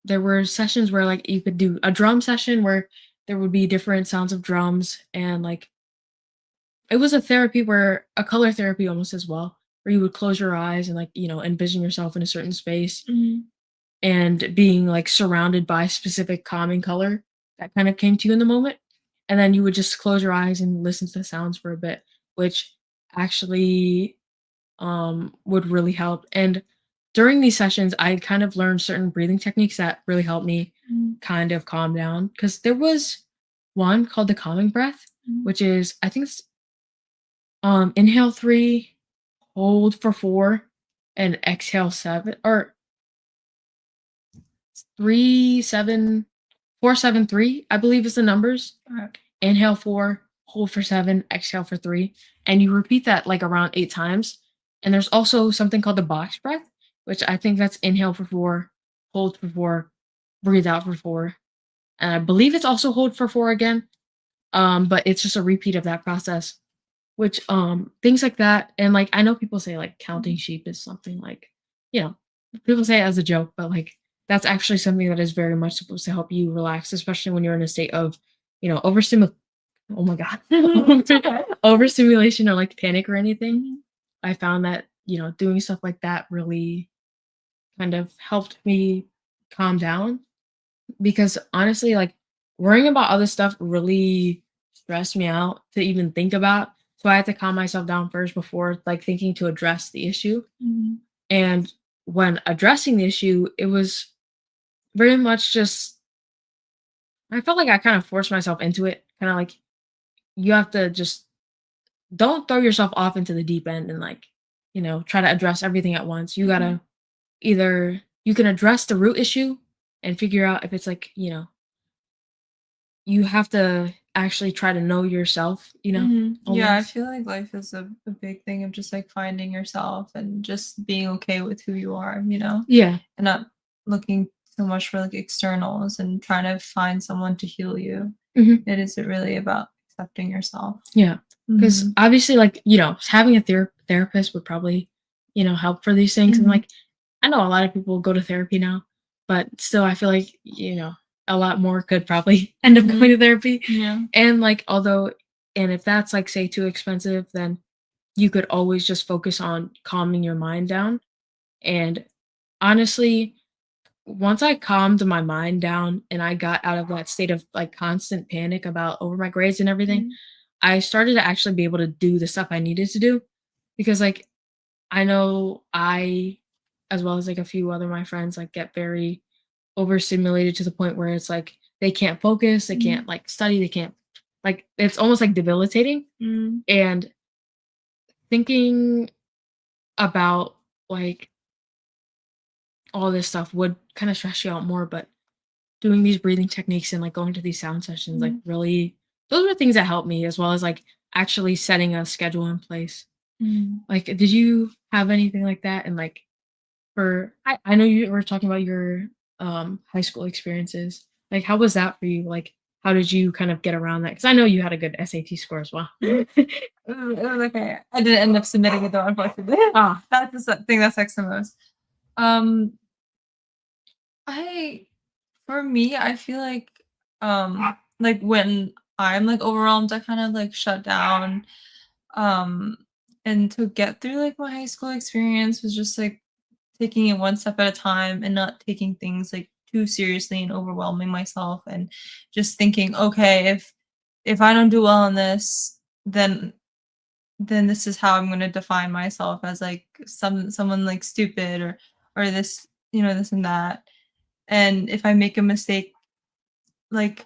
there were sessions where like you could do a drum session where there would be different sounds of drums and like it was a therapy where a color therapy almost as well, where you would close your eyes and like, envision yourself in a certain space Mhm. and being like surrounded by a specific calming color that kind of came to you in the moment. And then you would just close your eyes and listen to the sounds for a bit, which actually would really help. And during these sessions, I kind of learned certain breathing techniques that really helped me Mhm. kind of calm down. Because there was one called the calming breath, Mhm. which is I think it's inhale 3, hold for 4, and exhale 7. Or 3 7 4 7 3, I believe is the numbers. Okay. Inhale 4, hold for 7, exhale for 3, and you repeat that like around 8 times. And there's also something called the box breath, which I think that's inhale for 4, hold for 4, breathe out for 4. And I believe it's also hold for 4 again. But it's just a repeat of that process, which things like that. And like I know people say like counting Mhm. sheep is something like, you know, people say it as a joke, but like that's actually something that is very much supposed to help you relax, especially when you're in a state of, overstimulation. Oh my god. It's okay. Overstimulation or like panic or anything. Mhm. I found that, doing stuff like that really kind of helped me calm down because honestly, like worrying about other stuff really stressed me out to even think about. So I had to calm myself down first before like thinking to address the issue. Mhm. And when addressing the issue, it was very much just I felt like I kind of forced myself into it. Kind of like you have to just don't throw yourself off into the deep end and like, try to address everything at once. You Mhm. gotta either you can address the root issue and figure out if it's like, you have to actually try to know yourself, Yeah, I almost. feel like life is a big thing of just like finding yourself and just being okay with who you are, Yeah. and not looking so much for like externals and trying to find someone to heal you. Mhm. It is really about accepting yourself. Yeah. Because Hmm. obviously, like, having a therapist would probably, help for these things. And Hmm. like, I know a lot of people go to therapy now, but still, I feel like, a lot more could probably end up Hmm. going to therapy. Yeah. And like, and if that's like, say, too expensive, then you could always just focus on calming your mind down. And honestly, once I calmed my mind down and I got out of that state of like constant panic about over my grades and everything, Mhm. I started to actually be able to do the stuff I needed to do because like I know as well as like a few other my friends like get very overstimulated to the point where it's like they can't focus, they can't Mhm. like study, they can't like it's almost like debilitating. Mhm. And thinking about like all this stuff would kind of stress you out more, but doing these breathing techniques and like going to these sound sessions like Mhm. really those are things that help me as well as like actually setting a schedule in place. Mhm. Like, did you have anything like that? And like, I know you were talking about your high school experiences. Like, how was that for you? Like, how did you kind of get around that? Because I know you had a good SAT score as well. It was okay. I didn't end up submitting it though, unfortunately. Ah, That's the thing that sucks the most. Um, I For me, I feel like when I'm like overwhelmed, I kind of like shut down. Um, and to get through like my high school experience was just like taking it one step at a time and not taking things like too seriously and overwhelming myself and just thinking, okay, if I don't do well in this, then this is how I'm going to define myself as like someone like stupid or this, this and that. And if I make a mistake, like,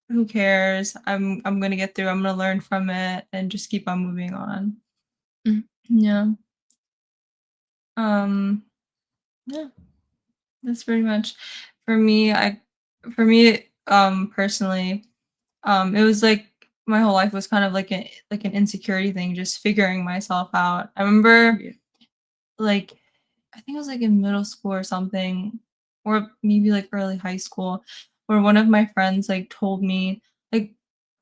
who cares? I'm going to get through. I'm going to learn from it and just keep on moving on. mhm, Yeah. Um yeah, that's pretty much for me. Personally, it was like my whole life was kind of like an insecurity thing, just figuring myself out. I remember yeah, like I think it was like in middle school or something, or maybe like early high school, where one of my friends like told me like,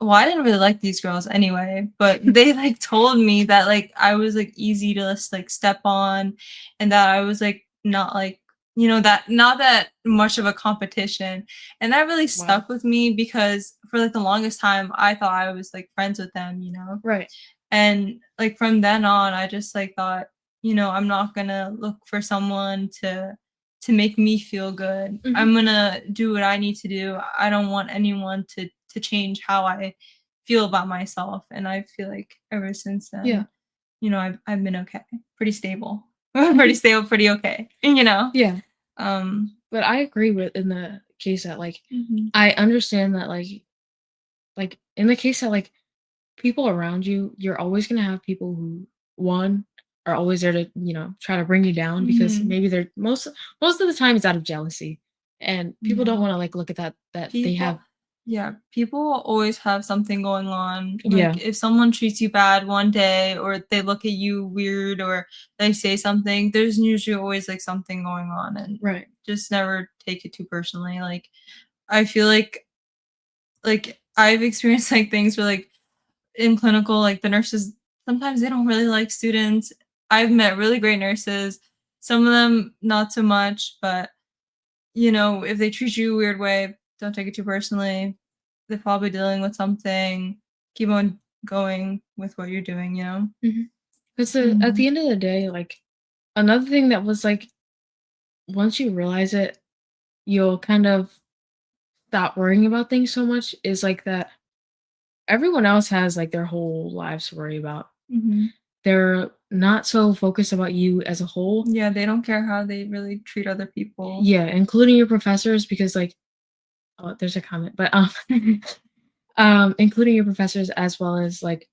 well, I didn't really like these girls anyway, but they like told me that like I was like easy to just like step on, and that I was like not like that not that much of a competition, and that really wow, stuck with me because for like the longest time I thought I was like friends with them. right, And like from then on, I just like thought, I'm not gonna look for someone to make me feel good. hmm, I'm gonna do what I need to do. I don't want anyone to change how I feel about myself. And I feel like ever since yeah, then, I've been okay. Pretty stable. mhm, Pretty stable, pretty okay. yeah. Um But I agree with in the case that like mhm, I understand that like in the case that like people around you, you're always gonna have people who one are always there to, try to bring you down because Mhm. maybe they're most of the time it's out of jealousy. And people don't Yeah. want to like look at that they People have. yeah, people always have something going on. Like, Yeah, if someone treats you bad one day or they look at you weird or they say something, there's usually always, like, something going on, and right. just never take it too personally. Like, I feel like, I've experienced, like, things where, like, in clinical, like, the nurses, sometimes they don't really like students. I've met really great nurses, some of them not so much, but, if they treat you a weird way, don't take it too personally. They're probably dealing with something. Keep on going with what you're doing, you know? Because at Mhm. the end of the day, like another thing that was like once you realize it, you'll kind of stop worrying about things so much is like that everyone else has like their whole lives to worry about. Mhm. They're not so focused about you as a whole. Yeah, they don't care how they really treat other people. Yeah, including your professors because like oh, there's a comment, but including your professors as well as like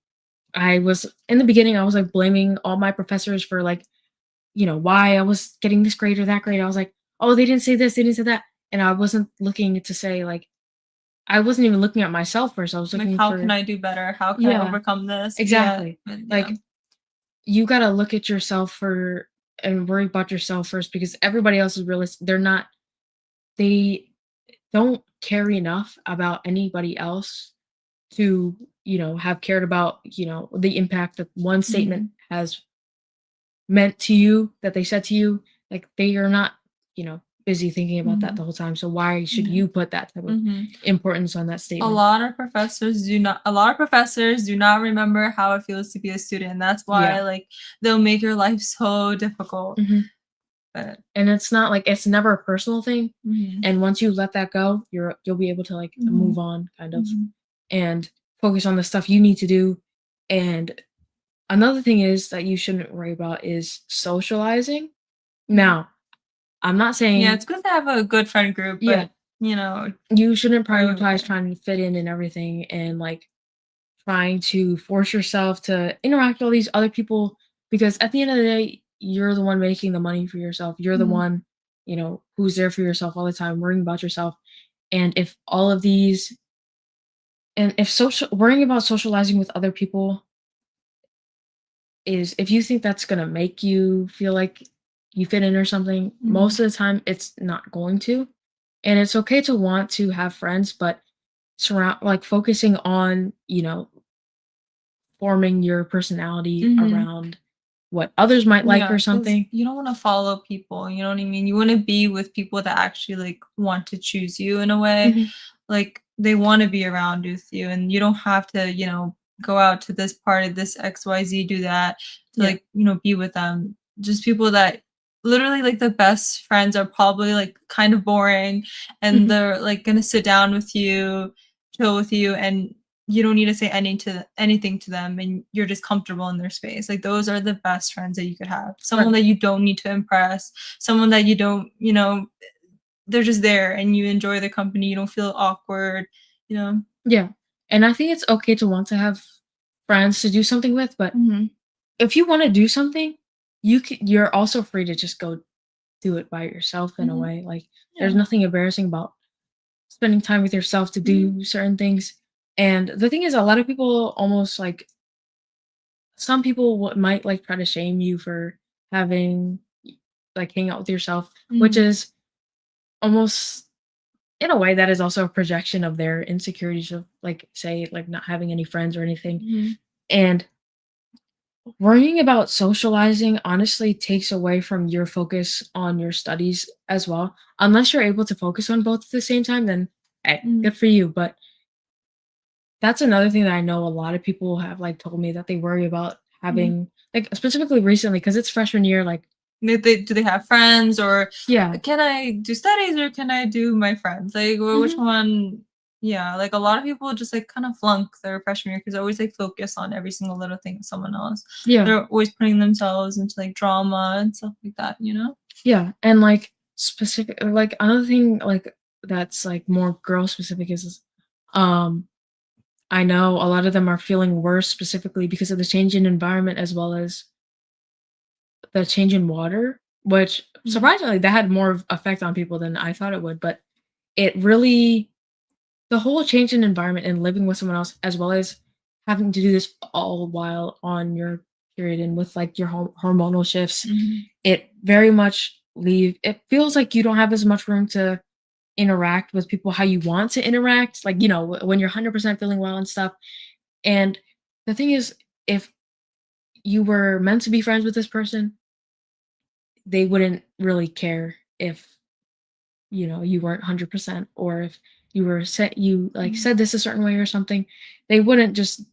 I was in the beginning I was like blaming all my professors for like, why I was getting this grade or that grade. I was like, "Oh, they didn't say this, they didn't say that." And I wasn't looking to say like I wasn't even looking at myself first. I was Like, looking how can for I do better? How can I yeah, overcome this? Yeah, exactly. but yeah. Like you gotta look at yourself for and worry about yourself first because everybody else is realistic. They don't care enough about anybody else to, have cared about, the impact that one statement Mhm. has meant to you that they said to you. Like they are not, busy thinking about that the Mhm. whole time. So why should Yeah. you put that type of Mhm. importance on that A statement? lot of professors do not remember how it feels to be a student. That's why, Yeah. like, they'll make your life so difficult. Mhm. But And it's not like it's never a personal thing. mhm. And once you let that go, you'll be able to like move Mhm. on kind of Mhm. and focus on the stuff you need to do. And another thing is that you shouldn't worry about is socializing. Mhm. Now, I'm not Yeah, saying it's good to have a good friend group, yeah, but, you know, you shouldn't prioritize yeah. trying to fit in and everything and like trying to force yourself to interact with all these other people because at the end of the day, you're the one making the money for yourself. You're the Mhm. one, who's there for yourself all the time, worrying about yourself. And if all of these and if social worrying about socializing with other people is if you think that's gonna make you feel like you fit in or something, Mhm. most of the time it's not going to. And it's okay to want to have friends, but focusing on, forming your personality Mhm. around what others might like Yeah, or because something. you don't wanna follow people, you know what I mean? You wanna be with people that actually, like, want to choose you in a way. Mhm. Like, they wanna be around with you, and you don't have to, go out to this party, this XYZ, do that to, Yeah. like, be with them. Just people that literally, like, the best friends are probably, like, kind of boring, and Mhm. they're, like, gonna sit down with you, chill with you, and you don't need to say anything to them, and you're just comfortable in their space. Like, those are the best friends that you could have. Someone Right. that you don't need to impress, someone that you don't, they're just there and you enjoy their company, you don't feel awkward, you know? Yeah. And I think it's okay to want to have friends to do something with, but Mhm. if you wanna do something, you're also free to just go do it by yourself in a Mhm. way. Like, there's Yeah. nothing embarrassing about spending time with yourself to Mhm. do certain things. And the thing is, a lot of people almost like some people might like try to shame you for having like hang out with yourself, which Mhm. is almost in a way that is also a projection of their insecurities of like say like not having any friends or anything. Mhm. And worrying about socializing honestly takes away from your focus on your studies as well. Unless you're able to focus on both at the same time, then hey, Mhm. good for you. But that's another thing that I know a lot of people have like told me that they worry about Mhm. having like specifically recently because it's freshman year. Like, Do they have friends, or yeah, can I do studies, or can I do my friends? Like, which hmm one? Yeah, like, a lot of people just, like, kind of flunk their freshman year because they always, like, focus on every single little thing of someone else. yeah, They're always putting themselves into, like, drama and stuff like that, you know? yeah, and like specific, like another thing like that's like more girl specific is, um, I know a lot of them are feeling worse specifically because of the change in environment as well as the change in water, which Mhm. surprisingly that had more of effect on people than I thought it would, but it really the whole change in environment and living with someone else, as well as having to do this all while on your period and with like your hormonal shifts, Mhm. it very much leave it feels like you don't have as much room to interact with people how you want to interact, like, when you're 100% feeling well and stuff. And the thing is, if you were meant to be friends with this person, they wouldn't really care if, you weren't 100%, or if you like Mhm. said this a certain way or something. They wouldn't just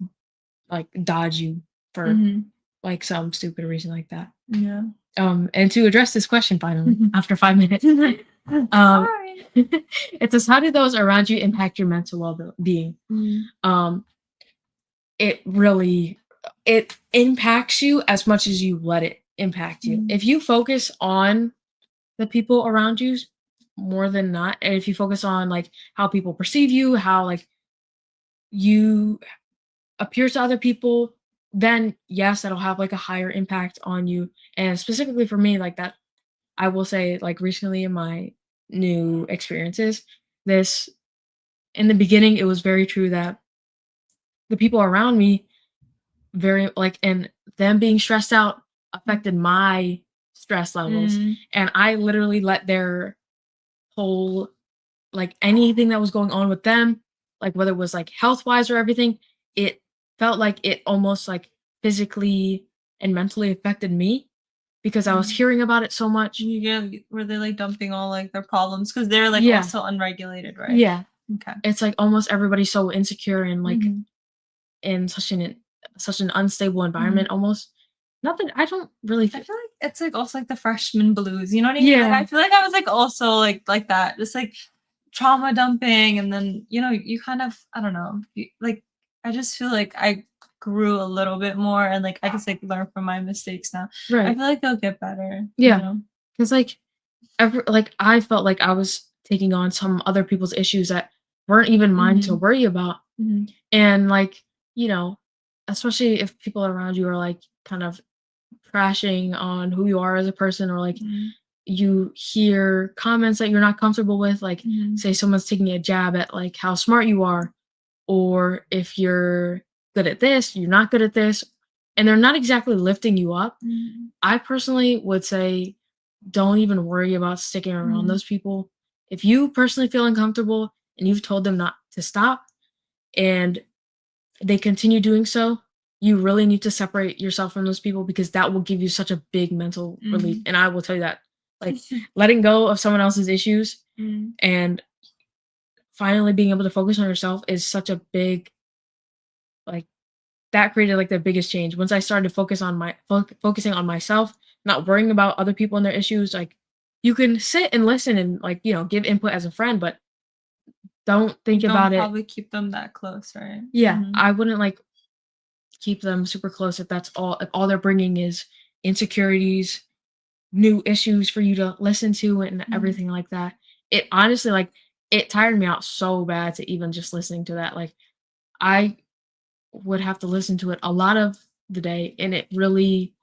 like dodge you for Mhm. like some stupid reason like that. Yeah. And to address this question finally, after 5 minutes, um, Alright. it says, how do those around you impact your mental well-being? Mm. Um, it really it impacts you as much as you let it impact you. Mm. If you focus on the people around you more than not, and if you focus on like how people perceive you, how like you appear to other people, then yes, that'll have like a higher impact on you. And specifically for me, like that, I will say, like recently in my new experiences, this in the beginning, it was very true that the people around me very like and them being stressed out affected my stress levels. Mm. And I literally let their whole like anything that was going on with them, like whether it was like health wise or everything, it felt like it almost like physically and mentally affected me because I was Mm. hearing about it so much. Yeah, were they, like, dumping all, like, their problems because 'cause they're, like, Yeah. also unregulated, right? Yeah. Okay. It's like almost everybody's so insecure and like Mhm. in such an unstable environment Mhm. almost. Not that I don't really I feel. feel like it's, like, also, like, the freshman blues, you know what I mean? Like, Yeah. I feel like I was, like, also, like that, just, like, trauma dumping, and then, you kind of I don't know, I just feel like I grew a little bit more and, like, I just, like, learn from my mistakes now. I Right. feel like they'll get better, you Yeah. know? Cause like, I felt like I was taking on some other people's issues that weren't even mine to Mhm. worry about. Mhm. And, like, especially if people around you are, like, kind of trashing on who you are as a person, or, like, Mhm. you hear comments that you're not comfortable with, like, Mhm. say someone's taking a jab at, like, how smart you are, or if you're good at this, you're not good at this, and they're not exactly lifting you up. Mhm. I personally would say don't even worry about sticking around Mhm. those people. If you personally feel uncomfortable and you've told them not to stop and they continue doing so, you really need to separate yourself from those people because that will give you such a big mental relief. Mhm. And I will tell you that, like, letting go of someone else's issues Mhm. and finally being able to focus on yourself is such a big, like, that created like the biggest change. Once I started to focusing on myself, not worrying about other people and their issues, like you can sit and listen and like, give input as a friend, but don't think Don't about it. probably keep them that close, right? Yeah, Mhm. I wouldn't like keep them super close if all they're bringing is insecurities, new issues for you to listen to and Mhm. everything like that. It honestly like it tired me out so bad to even just listening to that. Like I would have to listen to it a lot of the day and it really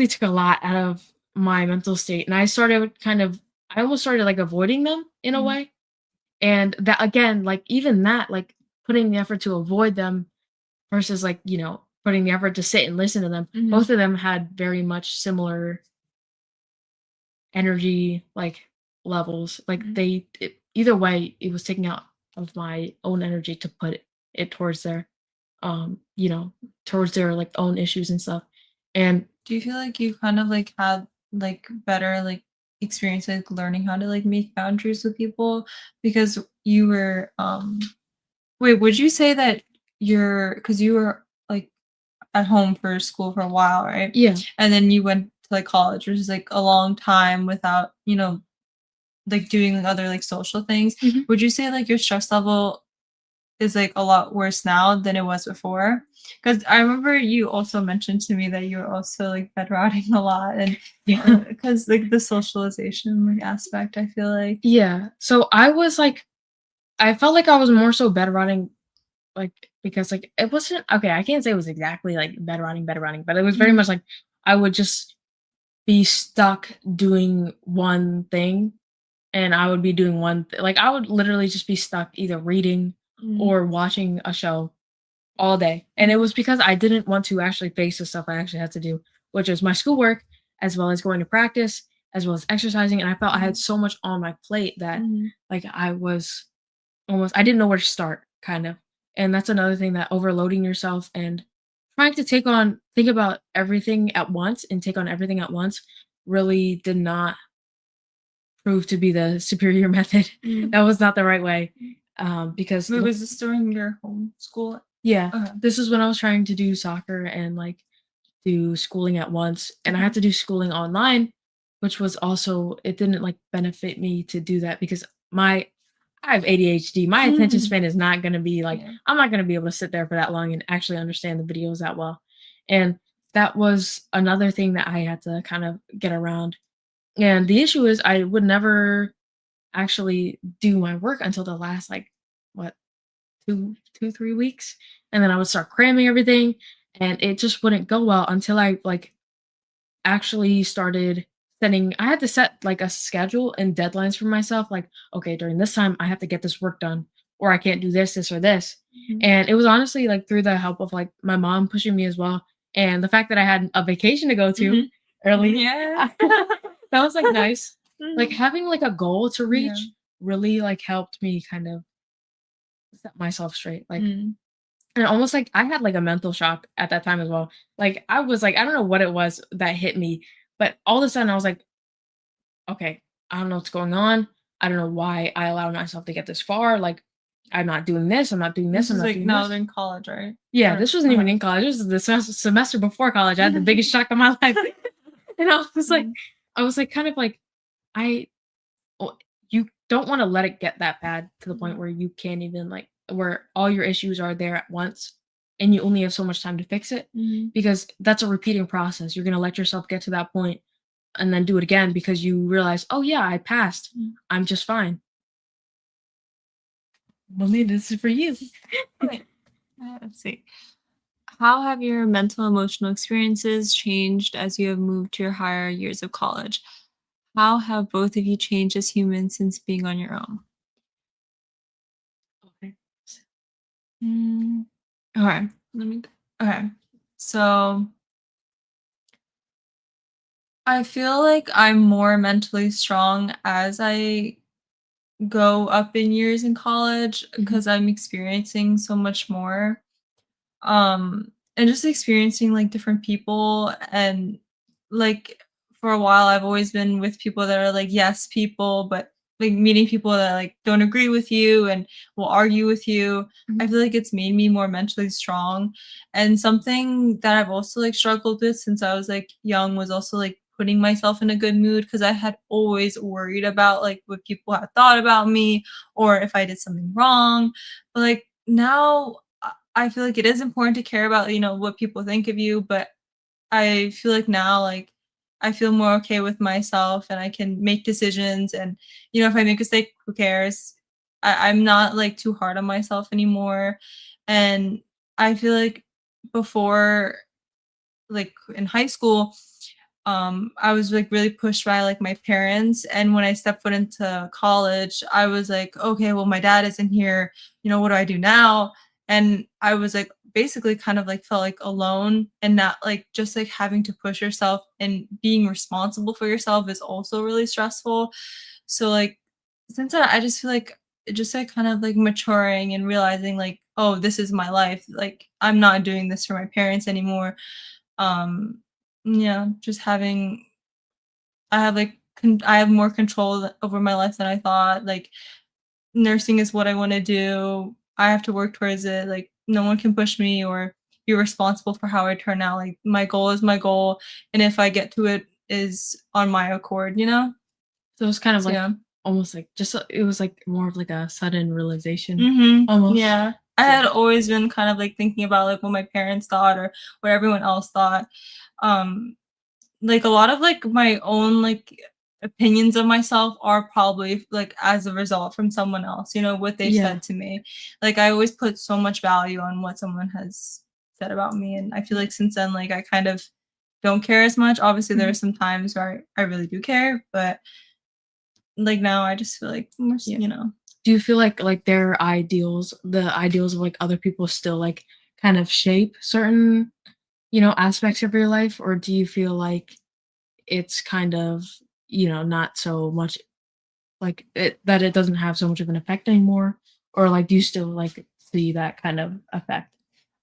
took a lot out of my mental state, and I almost started, like, avoiding them in a Mhm. way, and that again, like, even that, like, putting the effort to avoid them versus, like, putting the effort to sit and listen to them, Mhm. both of them had very much similar energy, like, levels, like, Mhm. either way, it was taking out of my own energy to put it towards um, you know, towards their, like, own issues and stuff, and Do you feel like you kind of like had like better like experience like learning how to like make boundaries with people because you were wait, would you say that you're because you were like at home for school for a while, right? yeah. And then you went to like college, which is like a long time without, like doing like, other like social things. Mhm. Would you say like your stress level is, like, a lot worse now than it was before? Because I remember you also mentioned to me that you were also, like, bedrotting a lot and, Yeah. because like, the socialization, like, aspect, I feel like. Yeah. So I felt like I was more so bedrotting like, because, like, it wasn't okay, I can't say it was exactly, like, bed riding, but it was very Mhm. much like I would just be stuck doing one thing, and I would be doing like, I would literally just be stuck either reading Mhm. or watching a show all day, and it Mhm. was because I didn't want to actually face the stuff I actually had to do, which is my schoolwork, as well as going to practice, as well as exercising, and I felt I had Mhm. so much on my plate that, Mhm. like, I didn't know where to start, kind of, and that's another thing, that overloading yourself and trying to think about everything at once and take on everything at once really did not prove to be the superior method. Mhm. That was not the right way, because Wait, was this during your home school? yeah, Okay. this is when I was trying to do soccer and, like, do schooling at once, and I Okay. had to do schooling online, which was also it didn't, like, benefit me to do that because my I have ADHD. My attention Mhm. span is not gonna be, like, Yeah. I'm not gonna be able to sit there for that long and actually understand the videos that well, and that was another thing that I had to kind of get around, and the issue is I would never actually do my work until the last, like, what, 3 weeks, and then I would start cramming everything, and it just wouldn't go well until I, like, actually started setting I had to set, like, a schedule and deadlines for myself, like, "Okay, during this time, I have to get this work done, or I can't do this, or this." Mhm. And it was honestly, like, through the help of, like, my mom pushing me as well, and the fact that I had a vacation to go to Mhm. early, Yeah. that was, like, nice. Like, Mhm. having, like, a goal to Yeah. reach really, like, helped me kind of set myself straight, like, Mm. and almost like I had, like, a mental shock at that time as well. Like, I was like I don't know what it was that hit me, but all of a sudden I was like, "Okay, I don't know what's going on. I don't know why I allowed myself to get this far. Like, I'm not doing this, I'm not doing this, This I'm is not like doing now this." in college, right? Yeah, Or this wasn't even uh-huh. in college. This was the semester before college. I had the biggest shock of my life. And Mhm. I was like, kind of like, I well, you don't wanna let it get that bad to the point Mhm. where you can't even, like, where all your issues are there at once, and you only have so much time to fix it, Mhm. because that's a repeating process. You're gonna let yourself get to that point and then do it again because you realize, "Oh, yeah, I passed. Mhm. I'm just fine." Melinda, this is for you. Okay. Let's see. How have your mental emotional experiences changed as you have moved to your higher years of college? How have both of you changed as humans since being on your own? Okay. Mm, okay. Okay. So I feel like I'm more mentally strong as I go up in years in college Mhm, because I'm experiencing so much more. And just experiencing like different people and like for a while I've always been with people that are like yes people, but like meeting people that like don't agree with you and will argue with you. mhm. I feel like it's made me more mentally strong. And something that I've also like struggled with since I was like young was also like putting myself in a good mood because I had always worried about like what people had thought about me or if I did something wrong. But like now I feel like it is important to care about, what people think of you, but I feel like now, like, I feel more okay with myself and I can make decisions and, if I make a mistake, who cares? I'm not like too hard on myself anymore. And I feel like before, like in high school, I was like really pushed by like my parents. And when I stepped foot into college, I was like, okay, well, my dad isn't here. What do I do now? And I was like, basically kind of like felt like alone and not like just like having to push yourself and being responsible for yourself is also really stressful. So like since I just feel like just like kind of like maturing and realizing like, oh, this is my life. Like I'm not doing this for my parents anymore. Yeah, just having I have like I have more control over my life than I thought. Like nursing is what I want to do. I have to work towards it. Like no one can push me or be responsible for how I turn out. Like my goal is my goal, and if I get to it is on my accord. So it's kind of So like yeah. almost like just it was like more of like a sudden realization almost. Yeah. I Yeah. had always been kind of like thinking about like what my parents thought or what everyone else thought. Um like a lot of like my own like opinions of myself are probably like as a result from someone else, what they Yeah. said to me. Like I always put so much value on what someone has said about me. And I feel like since then, like I kind of don't care as much. Obviously there are Mhm. some times where I really do care, but like now I just feel like more, Yeah. Do you feel like their ideals, the ideals of like other people still like kind of shape certain, aspects of your life? Or do you feel like it's kind of, not so much like it doesn't have so much of an effect anymore? Or like do you still like see that kind of effect?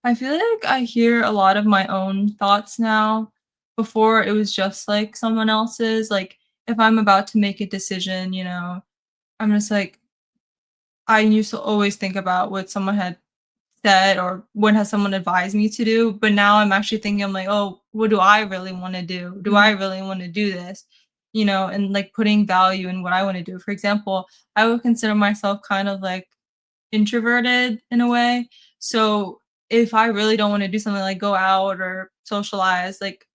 I feel like I hear a lot of my own thoughts now. Before it was just like someone else's. Like if I'm about to make a decision, I'm just like I used to always think about what someone had said or what has someone advised me to do. But now I'm actually thinking, I'm like, oh, what do I really want to do? Do I Mhm. really want to do this? And like putting value in what I want to do. For example, I would consider myself kind of like introverted in a way. So if I really don't want to do something like go out or socialize, like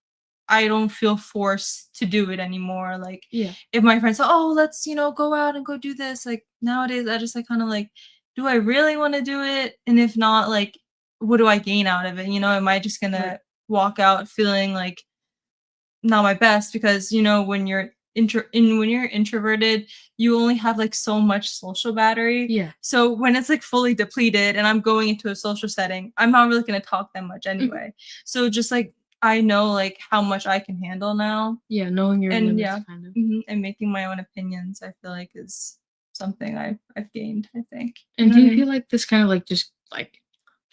I don't feel forced to do it anymore. Like Yeah. if my friends say, "Oh, let's, go out and go do this." Like nowadays I just like kind of like, do I really want to do it? And if not, like what do I gain out of it? Am I just going Right. to walk out feeling like not my best because when you're introverted, you only have like so much social battery. Yeah. So when it's like fully depleted and I'm going into a social setting, I'm not really going to talk that much Mhm. anyway. So just like I know like how much I can handle now. Yeah, knowing your And limits yeah, kind of. and making my own opinions, I feel like is something I've gained, I think. You And know do what I you mean? feel like this kind of like just like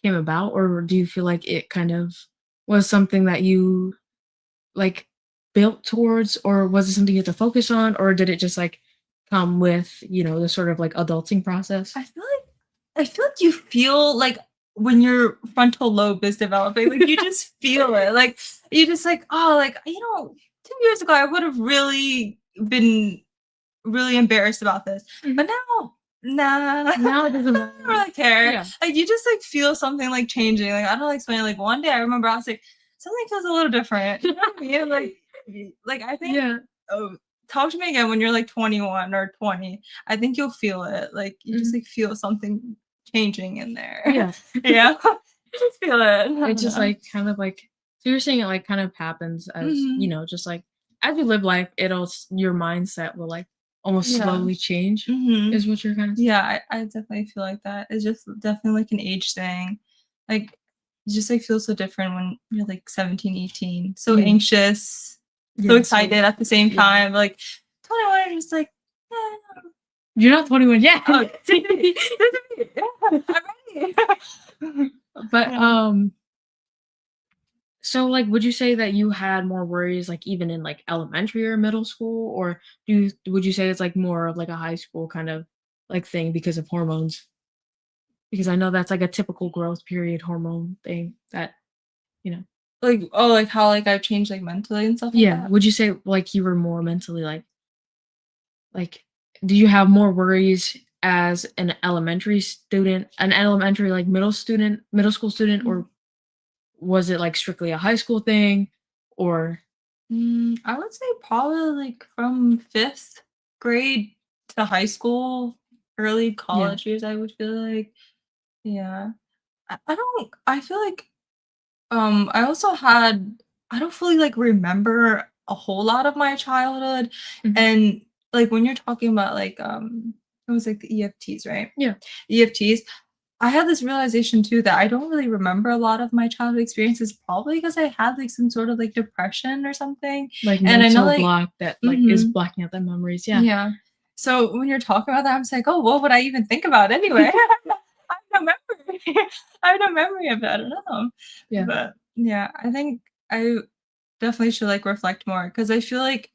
came about, or do you feel like it kind of was something that you like built towards, or was it something you had to focus on, or did it just like come with, the sort of like adulting process? I feel like you feel like when your frontal lobe is developing, like you just feel it. Like you just like, oh, like 2 years ago I would have really been really embarrassed about this. Mhm. But now, nah, I Now it doesn't don't matter. really care. Yeah. Like you just like feel something like changing. Like I don't know, explain. Like one day I remember I was like, something feels a little different. You know what I mean? Like I think Yeah. oh, talk to me again when you're like 21 or 20. I think you'll feel it. Like you just Mhm. like feel something changing in there. Yeah. Yeah. You just feel it. I It's don't just know. like kind of like, so you're saying it like kind of happens as, Mhm. just like as you live life, your mindset will like almost Yeah. slowly change, Mhm. is what you're kind of saying. Yeah, I definitely feel like that. It's just definitely like an age thing. Like you just like feel so different when you're like 17, 18. So Yeah. anxious, so Yeah. So excited at the same yeah. time. Like 21 you're just like, yeah. You're not 21 yet. Oh, yeah, I'm ready. But Yeah. so like would you say that you had more worries like even in like elementary or middle school, or would you say it's like more of like a high school kind of like thing because of hormones? Because I know that's like a typical growth period hormone thing that, you know. Like oh, like how like I've changed like mentally and stuff like Yeah, that. would you say like you were more mentally like do you have more worries as an elementary student, an elementary like middle school student, or was it like strictly a high school thing, or I would say probably like from 5th grade to high school, early yeah. college years, I would feel like. Yeah. I don't I feel like I also had I don't fully like remember a whole lot of my childhood. Mhm. And like when you're talking about like it was like the EFTs, right? Yeah. EFTs. I had this realization too that I don't really remember a lot of my childhood experiences, probably because I had like some sort of like depression or something. Like And I know mental like block that like is mhm, blocking out the memories, yeah. yeah. So when you're talking about that, I'm just like, oh, what would I even think about anyway? I have no memory. I have no memory of that. I don't know. Yeah. But yeah, I think I definitely should like reflect more because I feel like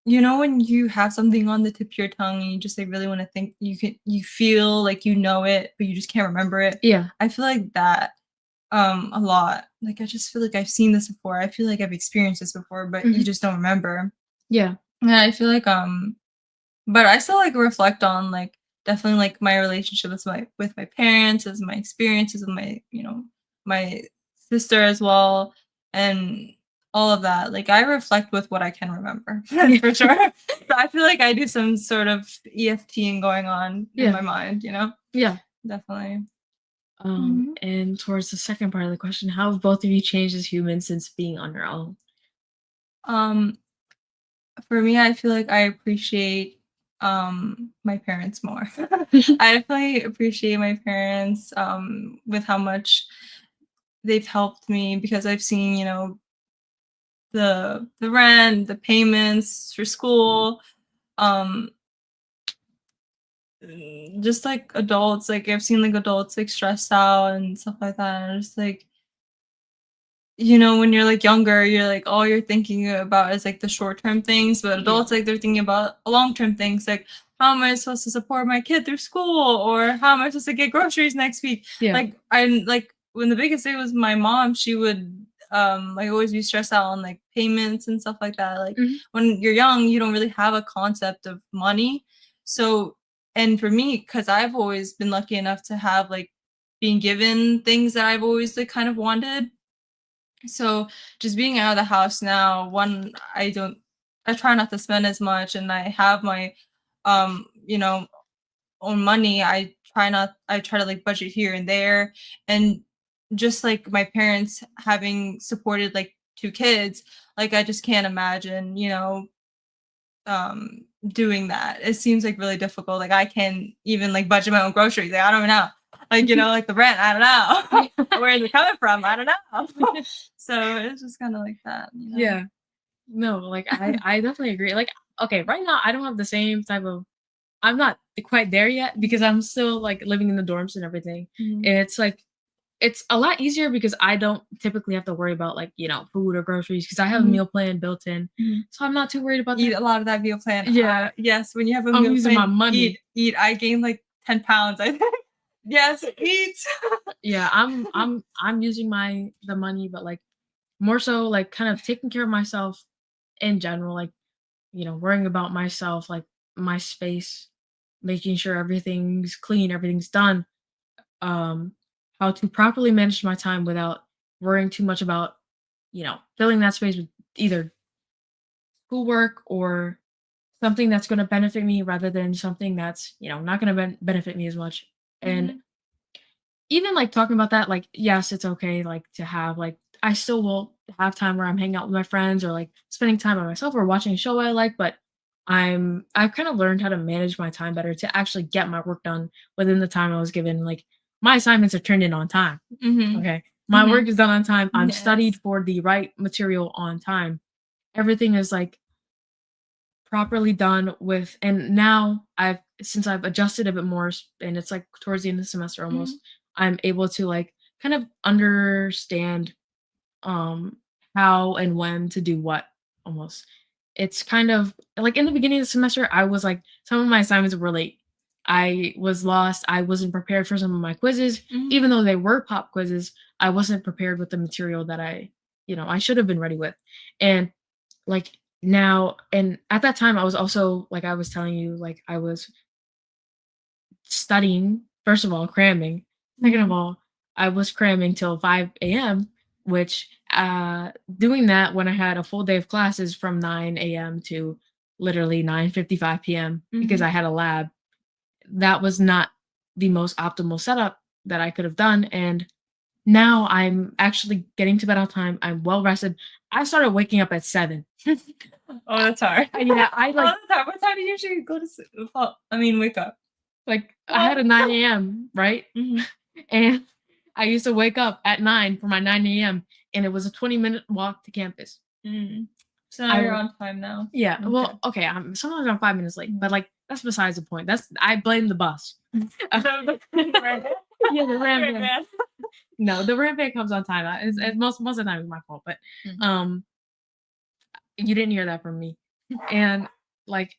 when you have something on the tip of your tongue and you just like really want to think you feel like you know it, but you just can't remember it. Yeah. I feel like that a lot. Like I just feel like I've seen this before. I feel like I've experienced this before, but you Mhm. just don't remember. Yeah. Yeah, I feel like but I still like reflect on like definitely like my relationship with my parents, as my experiences with my my sister as well. And all of that. Like I reflect with what I can remember for sure. So I feel like I do some sort of EFTing going on in Yeah. my mind, you know? Yeah. Definitely. Mhm. And towards the second part of the question, how have both of you changed as humans since being on your own? Um, for me, I feel like I appreciate my parents more. I definitely appreciate my parents with how much they've helped me because I've seen, you know, the rent, the payments for school, um just like adults, like I've seen like adults like stressed out and stuff like that. And just like, you know, when you're like younger, you're like all you're thinking about is like the short term things, but Yeah. adults like they're thinking about long term things like how am I supposed to support my kid through school or how am I supposed to get groceries next week? Yeah. Like I like when the biggest thing was my mom, she would like always be stressed out on like payments and stuff like that. Like Mhm. when you're young, you don't really have a concept of money. So and for me, because I've always been lucky enough to have like being given things that I've always like kind of wanted, so just being out of the house now, one, I try not to spend as much and I have my you know, own money. I try to like budget here and there. And just like my parents having supported like two kids, like I just can't imagine, you know, doing that. It seems like really difficult. Like I can even like budget my own groceries. Like I don't even know. Like, you know, like the rent, I don't know. Where is it coming from? I don't know. So it's just kind of like that, you know. Yeah. No, like I definitely agree. Like, okay, right now I don't have the same type of I'm not quite there yet because I'm still like living in the dorms and everything. Mhm. It's like it's a lot easier because I don't typically have to worry about like, food or groceries because I have a Mhm. meal plan built in. Mhm. So I'm not too worried about Eat that. a lot of that meal plan. Yeah, Yes, when you have a I'm meal using my plan, money. eat. I gained like 10 pounds, I think. Yes, eat. Yeah, I'm using the money, but like more so like kind of taking care of myself in general, like, worrying about myself, like my space, making sure everything's clean, everything's done. Um, how to properly manage my time without worrying too much about, filling that space with either schoolwork or something that's going to benefit me rather than something that's, not going to benefit me as much. And Mhm. even like talking about that, like, yes, it's okay, like to have like I still will have time where I'm hanging out with my friends or like spending time by myself or watching a show I like, but I've kind of learned how to manage my time better to actually get my work done within the time I was given. Like my assignments are turned in on time. Mhm. Okay. My work Mhm. is done on time. I'm studied Yes. for the right material on time. Everything is like properly done with and now since I've adjusted a bit more and it's like towards the end of the semester almost, Mhm. I'm able to like kind of understand um how and when to do what almost. It's kind of like in the beginning of the semester, I was like some of my assignments were late. I was lost. I wasn't prepared for some of my quizzes. Mhm. Even though they were pop quizzes, I wasn't prepared with the material that I should have been ready with. And like now and at that time I was also like I was telling you, like I was studying, first of all, cramming. Second of Mhm. all, I was cramming till 5 a.m., which doing that when I had a full day of classes from 9 a.m. to literally 9:55 p.m. because Mhm. I had a lab, that was not the most optimal setup that I could have done. And now I'm actually getting to bed on time. I'm well rested. I started waking up at 7. Oh, that's hard. Yeah, I Oh, like that's hard. What time do you usually go to sleep? I mean, wake up. I had What? a 9 a.m., right? Mhm. And I used to wake up at 9 for my 9 a.m., and it was a 20-minute walk to campus. Mm. So now I you're w on time now. Yeah, Okay. well, okay, sometimes I'm 5 minutes late, but, Mhm. like, that's besides the point. I blame the bus. Uh, The red van? yeah, the ram Red van. van. No, the ram van comes on time. It's Mhm. most of the time it's my fault, but, Mhm. um, you didn't hear that from me. And, like,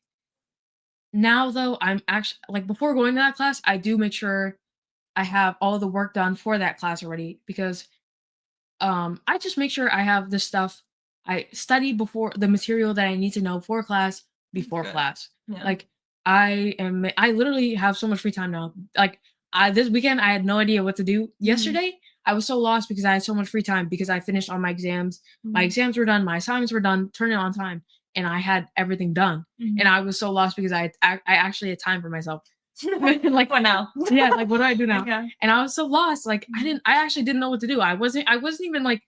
now though, I'm actually like, before going to that class, I do make sure I have all the work done for that class already because I just make sure I have the stuff I study before the material that I need to know for class That's before good. class. Yeah. Like I literally have so much free time now. Like I this weekend I had no idea what to do Mhm. yesterday. I was so lost because I had so much free time because I finished all my exams. My Mhm. exams were done, my assignments were done, turned it on time, and I had everything done. And Mhm. I was so lost because I actually had time for myself. Like, What now? yeah, like what do I do now? Yeah. And I was so lost. Like Mhm. I actually didn't know what to do. I wasn't even like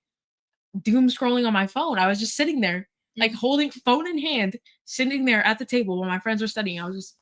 doom scrolling on my phone. I was just sitting there, like Mhm. holding phone in hand, sitting there at the table while my friends were studying. I was just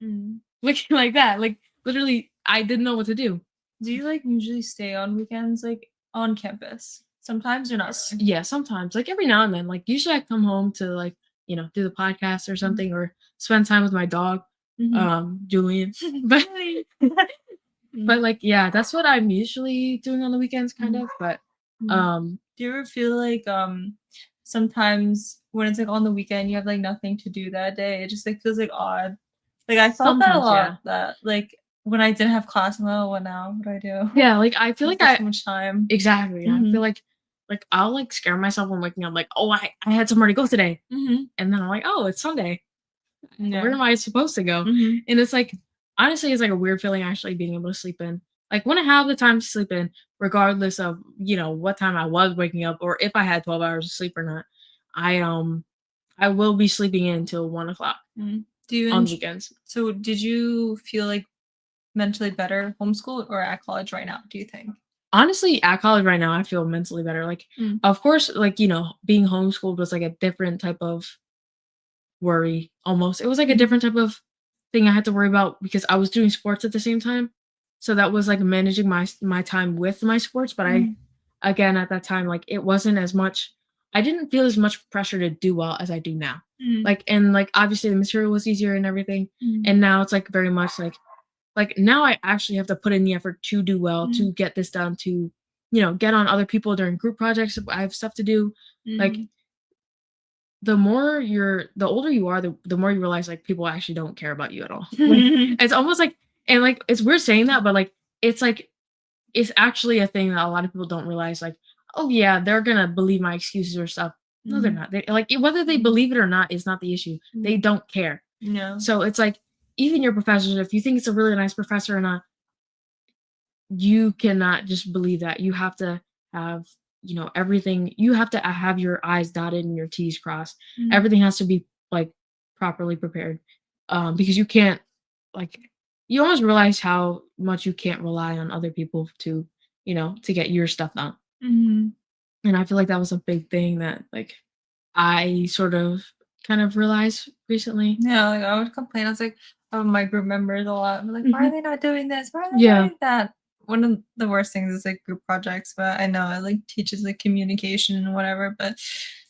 Mhm. looking like that. Like literally I didn't know what to do. Do you, like, usually stay on weekends, like, on campus? Sometimes or not really? Yeah, sometimes. Like every now and then. Like usually I come home to like, do the podcast or Mhm. something or spend time with my dog, Mhm. Julian. But Really? but Mm, like yeah, that's what I'm usually doing on the weekends kind mhm, of. But mm. um Do you ever feel like, sometimes when it's, like, on the weekend, you have, like, nothing to do that day, it just, like, feels, like, odd? Like, I felt that a sometimes lot, yeah. that, like, when I didn't have class, I'm like, "Oh, what now? What do I do?" Yeah, like I feel Like, like there's I so much time. exactly. I feel Mhm, like I'll like scare myself when waking up like, "Oh, I had somewhere to go today." mhm. And then I'm like, "Oh, it's Sunday. Where Yeah. am I supposed to go?" Mhm, And it's like honestly, it's like a weird feeling actually being able to sleep in. Like when I have the time to sleep in, regardless of, what time I was waking up or if I had 12 hours of sleep or not, I will be sleeping in until 1 o'clock mhm. Do you on en weekends. So did you feel, like, mentally better homeschool or at college right now, do you think? Honestly, at college right now, I feel mentally better. Like, Mm, of course, like, being homeschooled was like a different type of worry almost. It was like a mhm, different type of thing I had to worry about because I was doing sports at the same time. So that was like managing my time with my sports, but I mhm, again at that time like it wasn't as much I didn't feel as much pressure to do well as I do now. mhm, Like obviously the material was easier and everything. mhm, And now it's like very much like now I actually have to put in the effort to do well, mhm, to get this done, to get on other people during group projects. I have stuff to do. Like mhm, the older you are, the more you realize like people actually don't care about you at all. Like it's almost like and like it's weird saying that, but like it's actually a thing that a lot of people don't realize. Like, oh yeah, they're gonna believe my excuses or stuff. No, they're mhm, not. They like whether they mhm, believe it or not is not the issue. They mhm. don't care. Yeah. So it's like even your professors, if you think it's a really nice professor or not, you cannot just believe that. You have to have, everything. You have to have your I's dotted and your T's crossed. Mhm, Everything has to be like properly prepared. Because you can't like you almost realize how much you can't rely on other people to get your stuff done. mhm. And I feel like that was a big thing that like I sort of kind of realized recently. Yeah, like, I would complain, I was like, of my group members a lot. I'm like, "Why are Mhm. they not doing this? Why are they Yeah. doing that?" One of the worst things is, like, group projects, but I know it, like, teaches, like, communication and whatever, but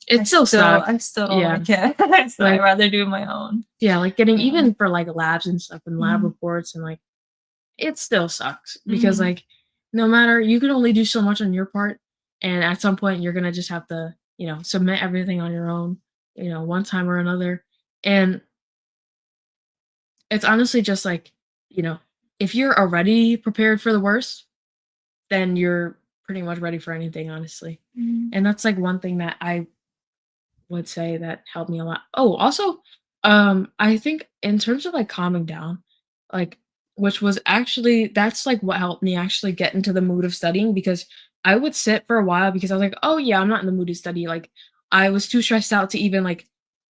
It still sucks. I still don't Yeah. like it. So I'd Like rather do my own. yeah, like getting Yeah. even for like labs and stuff and lab Mhm, reports and like it still sucks because mhm, like no matter you can only do so much on your part and at some point you're gonna just have to, submit everything on your own, one time or another. And it's honestly just like, you know, if you're already prepared for the worst, then you're pretty much ready for anything, honestly. mhm, And that's like one thing that I would say that helped me a lot. Oh, also, I think in terms of like calming down, like which was actually that's like what helped me actually get into the mood of studying because I would sit for a while because I was like, oh yeah, I'm not in the mood to study. Like I was too stressed out to even like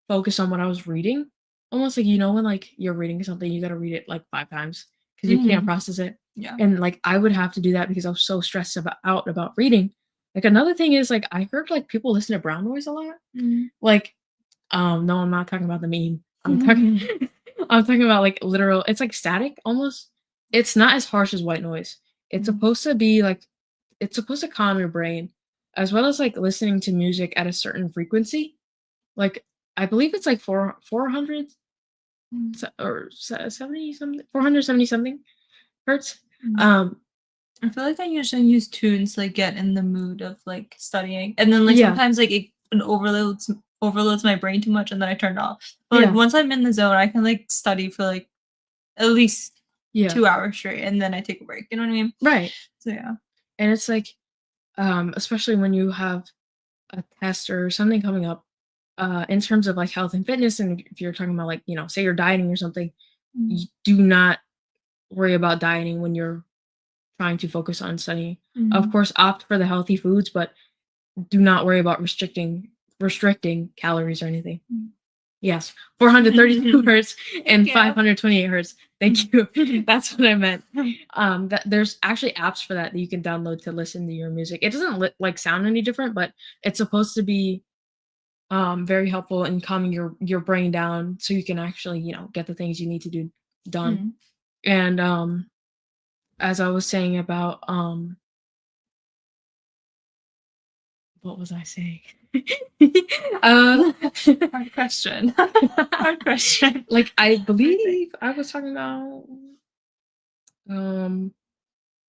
focus on what I was reading. Almost like when like you're reading something, you gotta read it like 5 times because you can't mhm. process it. Yeah. And like I would have to do that because I was so stressed about reading. Like another thing is like I heard like people listen to brown noise a lot. Mhm. Like, no, I'm not talking about the meme. I'm talking I'm talking about, like, literal it's like static almost. It's not as harsh as white noise. It's Mhm. supposed to be, like it's supposed to calm your brain, as well as, like, listening to music at a certain frequency. Like, I believe it's, like, 400 Mhm. or 70 something 470 something hertz. Mhm. Um, I feel like I usually use tunes to, like, get in the mood of, like, studying, and then, like, yeah, sometimes, like, it overloads my brain too much, and then I turn it off. But, like, yeah, once I'm in the zone, I can, like, study for, like, at least yeah, 2 hours straight, and then I take a break, you know what I mean? right, So, yeah. and it's like, especially when you have a test or something coming up, in terms of like health and fitness, and if you're talking about like, say you're dieting or something, Mhm. you do not worry about dieting when you're trying to focus on studying. Of Mhm. course, opt for the healthy foods, but do not worry about restricting calories or anything. Mm. Yes, 432 hertz and Thank you. 528 hertz. Thank you. That's what I meant. That there's actually apps for that you can download to listen to your music. It doesn't like sound any different, but it's supposed to be very helpful in calming your brain down so you can actually, get the things you need to do done. Mm. And as I was saying about what was I saying? uh, Hard question. Hard question. like I Let me think. believe I was talking about um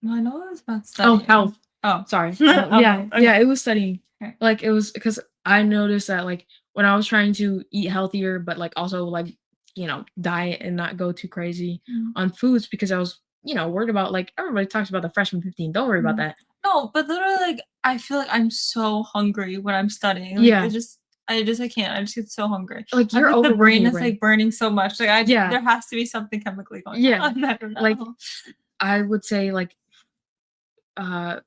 Well, I know it was about oh, studying. health. Oh. Sorry. Oh, Yeah, okay. yeah, it was studying. Okay. Like it was because I noticed that like when I was trying to eat healthier, but like also like diet and not go too crazy Mm. on foods because I was worried about like everybody talks about the freshman 15. Don't worry about Mhm. that. No, but literally, like, I feel like I'm so hungry when I'm studying. Like, Yeah, I can't. I just get so hungry. like I you're think the overworking brain your is brain. like burning so much. Like, Yeah, there has to be something chemically going yeah. on. I don't Like know. I would say like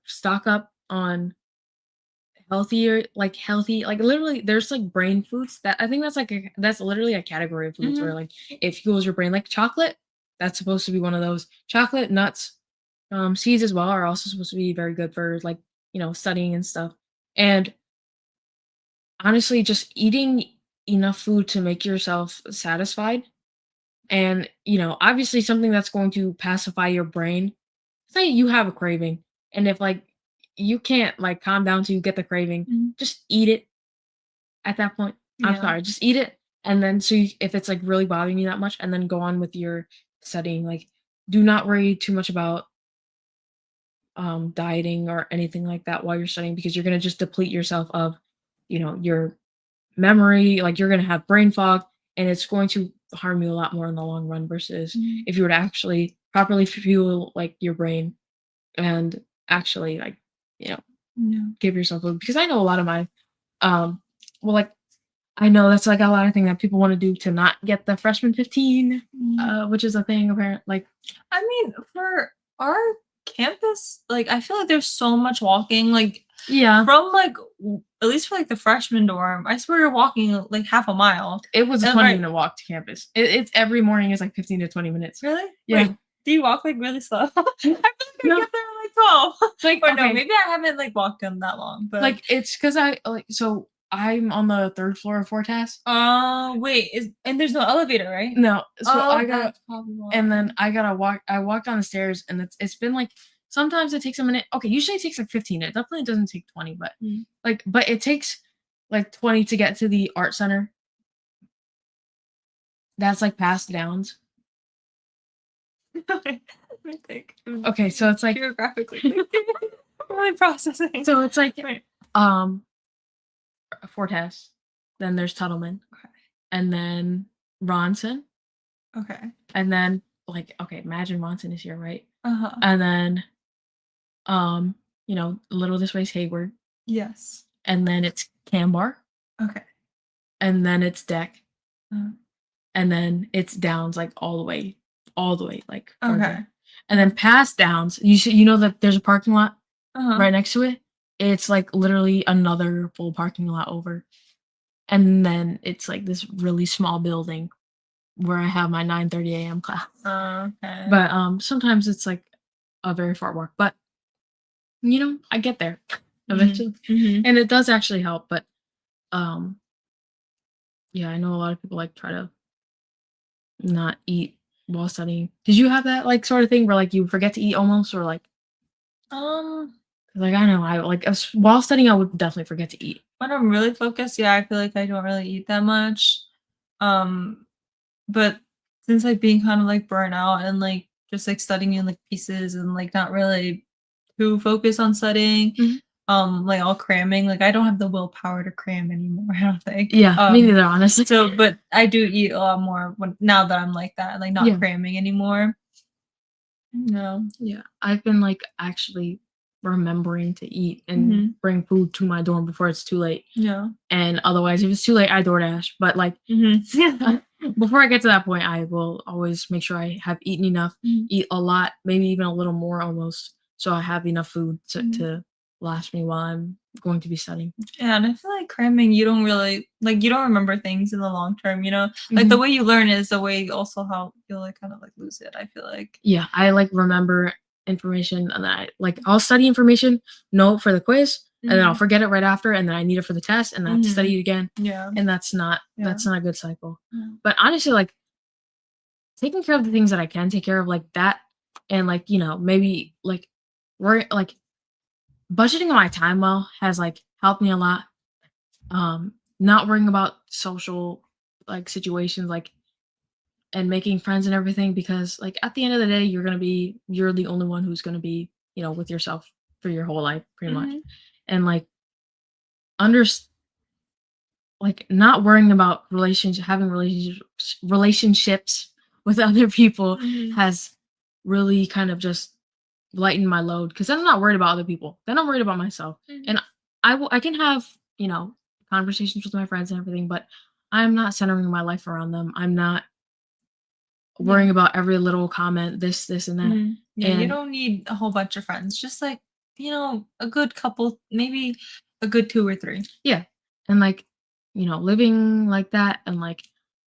stock up on healthy, like literally there's like brain foods that I think that's literally a category of foods where Mhm. like it fuels your brain. Like chocolate, that's supposed to be one of those. Chocolate, nuts, seeds as well are also supposed to be very good for like, studying and stuff. And honestly, just eating enough food to make yourself satisfied and, obviously something that's going to pacify your brain. Say you have a craving, and if like you can't like calm down to get the craving, Mhm. just eat it at that point. I'm Yeah. sorry, just eat it, and then if it's like really bothering you that much, and then go on with your studying. Like, do not worry too much about dieting or anything like that while you're studying because you're gonna just deplete yourself of, your memory. Like you're gonna have brain fog, and it's going to harm you a lot more in the long run versus Mhm. if you were to actually properly fuel like your brain and actually like you know Yeah. give yourself food because I know a lot of my um well like I know that's like a lot of thing that people want to do to not get the freshman 15 Mhm. which is a thing apparent like I mean, for our campus, like, I feel like there's so much walking. Like, yeah, from like at least for like the freshman dorm, I swear you're walking like half a mile. it was a And 20-minute walk to campus. It's every morning is like 15 to 20 minutes. really? Yeah. Wait, do you walk like really slow? I feel like I No, get there at like 12. like Or no, okay, maybe I haven't like walked them that long, but like it's because I like so I'm on the third floor of Fortas. wait, is and there's no elevator, right? No, so Oh, I got that's probably and then why. I gotta walk. I walk down the stairs, and it's been like sometimes it takes a minute. Okay, usually it takes like 15. It definitely doesn't take 20, but Mm. but it takes like 20 to get to the art center. That's like past Downs. Let me think. Okay, so it's like Geographically thinking. I'm really processing. so it's like Wait. um Fortes. Then there's Tuttleman, Okay. and then Ronson, Okay. and then like okay, imagine Ronson is here, right? Uh-huh. And then a little this way is Hayward, Yes. and then it's Cambar, Okay. and then it's Deck, Uh, and then it's Downs, like, all the way, like, okay. further. And then past Downs, you know that there's a parking lot Uh-huh. right next to it? It's, like, literally another full parking lot over. And then it's, like, this really small building where I have my 9:30 AM class. Okay. But, sometimes it's, like, a very far walk, but, I get there eventually. Mhm. And it does actually help, but, um, yeah, I know a lot of people, like, try to not eat while studying. Did you have that, like, sort of thing where, like, you forget to eat almost or, like Um, like, I know I like, while studying, I would definitely forget to eat. when I'm really focused, yeah, I feel like I don't really eat that much. Um, but since like being kind of like burnt out and like just like studying in like pieces and like not really too focused on studying, Mhm. like all cramming, like I don't have the willpower to cram anymore, I don't think. Yeah, me neither, honestly. So but I do eat a lot more when now that I'm like that, like not Yeah. cramming anymore. No. Yeah, I've been, like, actually remembering to eat and Mhm. bring food to my dorm before it's too late, Yeah. and otherwise, if it's too late, I DoorDash, but, like, Mhm. before I get to that point, I will always make sure I have eaten enough, Mhm. eat a lot, maybe even a little more almost, so I have enough food Mhm. to last me while I'm going to be studying. Yeah, and I feel like cramming, you don't really like you don't remember things in the long term, you know? Like the Mhm. way you learn is the way also how you'll like kind of like lose it, I feel like. Yeah, I like remember information and then I'll study information, know it for the quiz, and then I'll Mhm. forget it right after, and then I need it for the test, and then I have to Mhm. study it again, Yeah. and that's Yeah. not a good cycle. Yeah. But honestly, like taking care of the things that I can take care of, like that, and like maybe like like budgeting my time well has like helped me a lot. Not worrying about social like situations, like and making friends and everything because like at the end of the day you're the only one who's going to be with yourself for your whole life pretty much, Mhm. and like under like not worrying about having relationships with other people Mhm. has really kind of just lightened my load because then I'm not worried about other people, then I'm worried about myself, Mhm. and I can have conversations with my friends and everything, but I'm not centering my life around them. I'm not Yeah. worrying about every little comment, this, and that. Mhm. Yeah, you And don't need a whole bunch of friends. Just like, a good couple, maybe a good 2 or 3. yeah, and like, living like that, and like,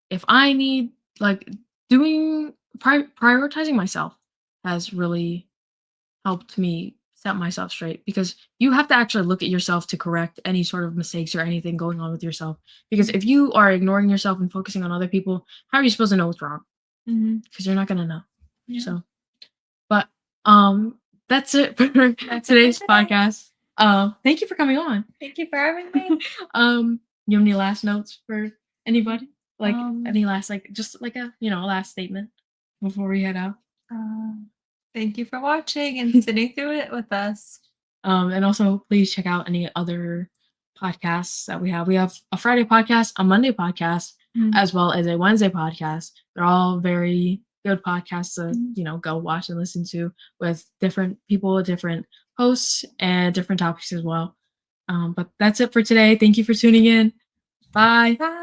if I need like doing prioritizing myself has really helped me set myself straight because you have to actually look at yourself to correct any sort of mistakes or anything going on with yourself. Because if you are ignoring yourself and focusing on other people, how are you supposed to know what's wrong? Mhm. Because you're not gonna know. Yeah. So, but um, that's it for That's it for today's today. podcast. Thank you for coming on. Thank you for having me. You have any last notes for anybody? Like Um, any last just like a last statement before we head out? uh, Thank you for watching and sitting through it with us. And also please check out any other podcasts that we have. We have a Friday podcast, a Monday podcast, Mhm. as well as a Wednesday podcast. They're all very good podcasts to, Mhm. go watch and listen to with different people, different hosts, and different topics as well. But that's it for today. Thank you for tuning in. Bye. Bye.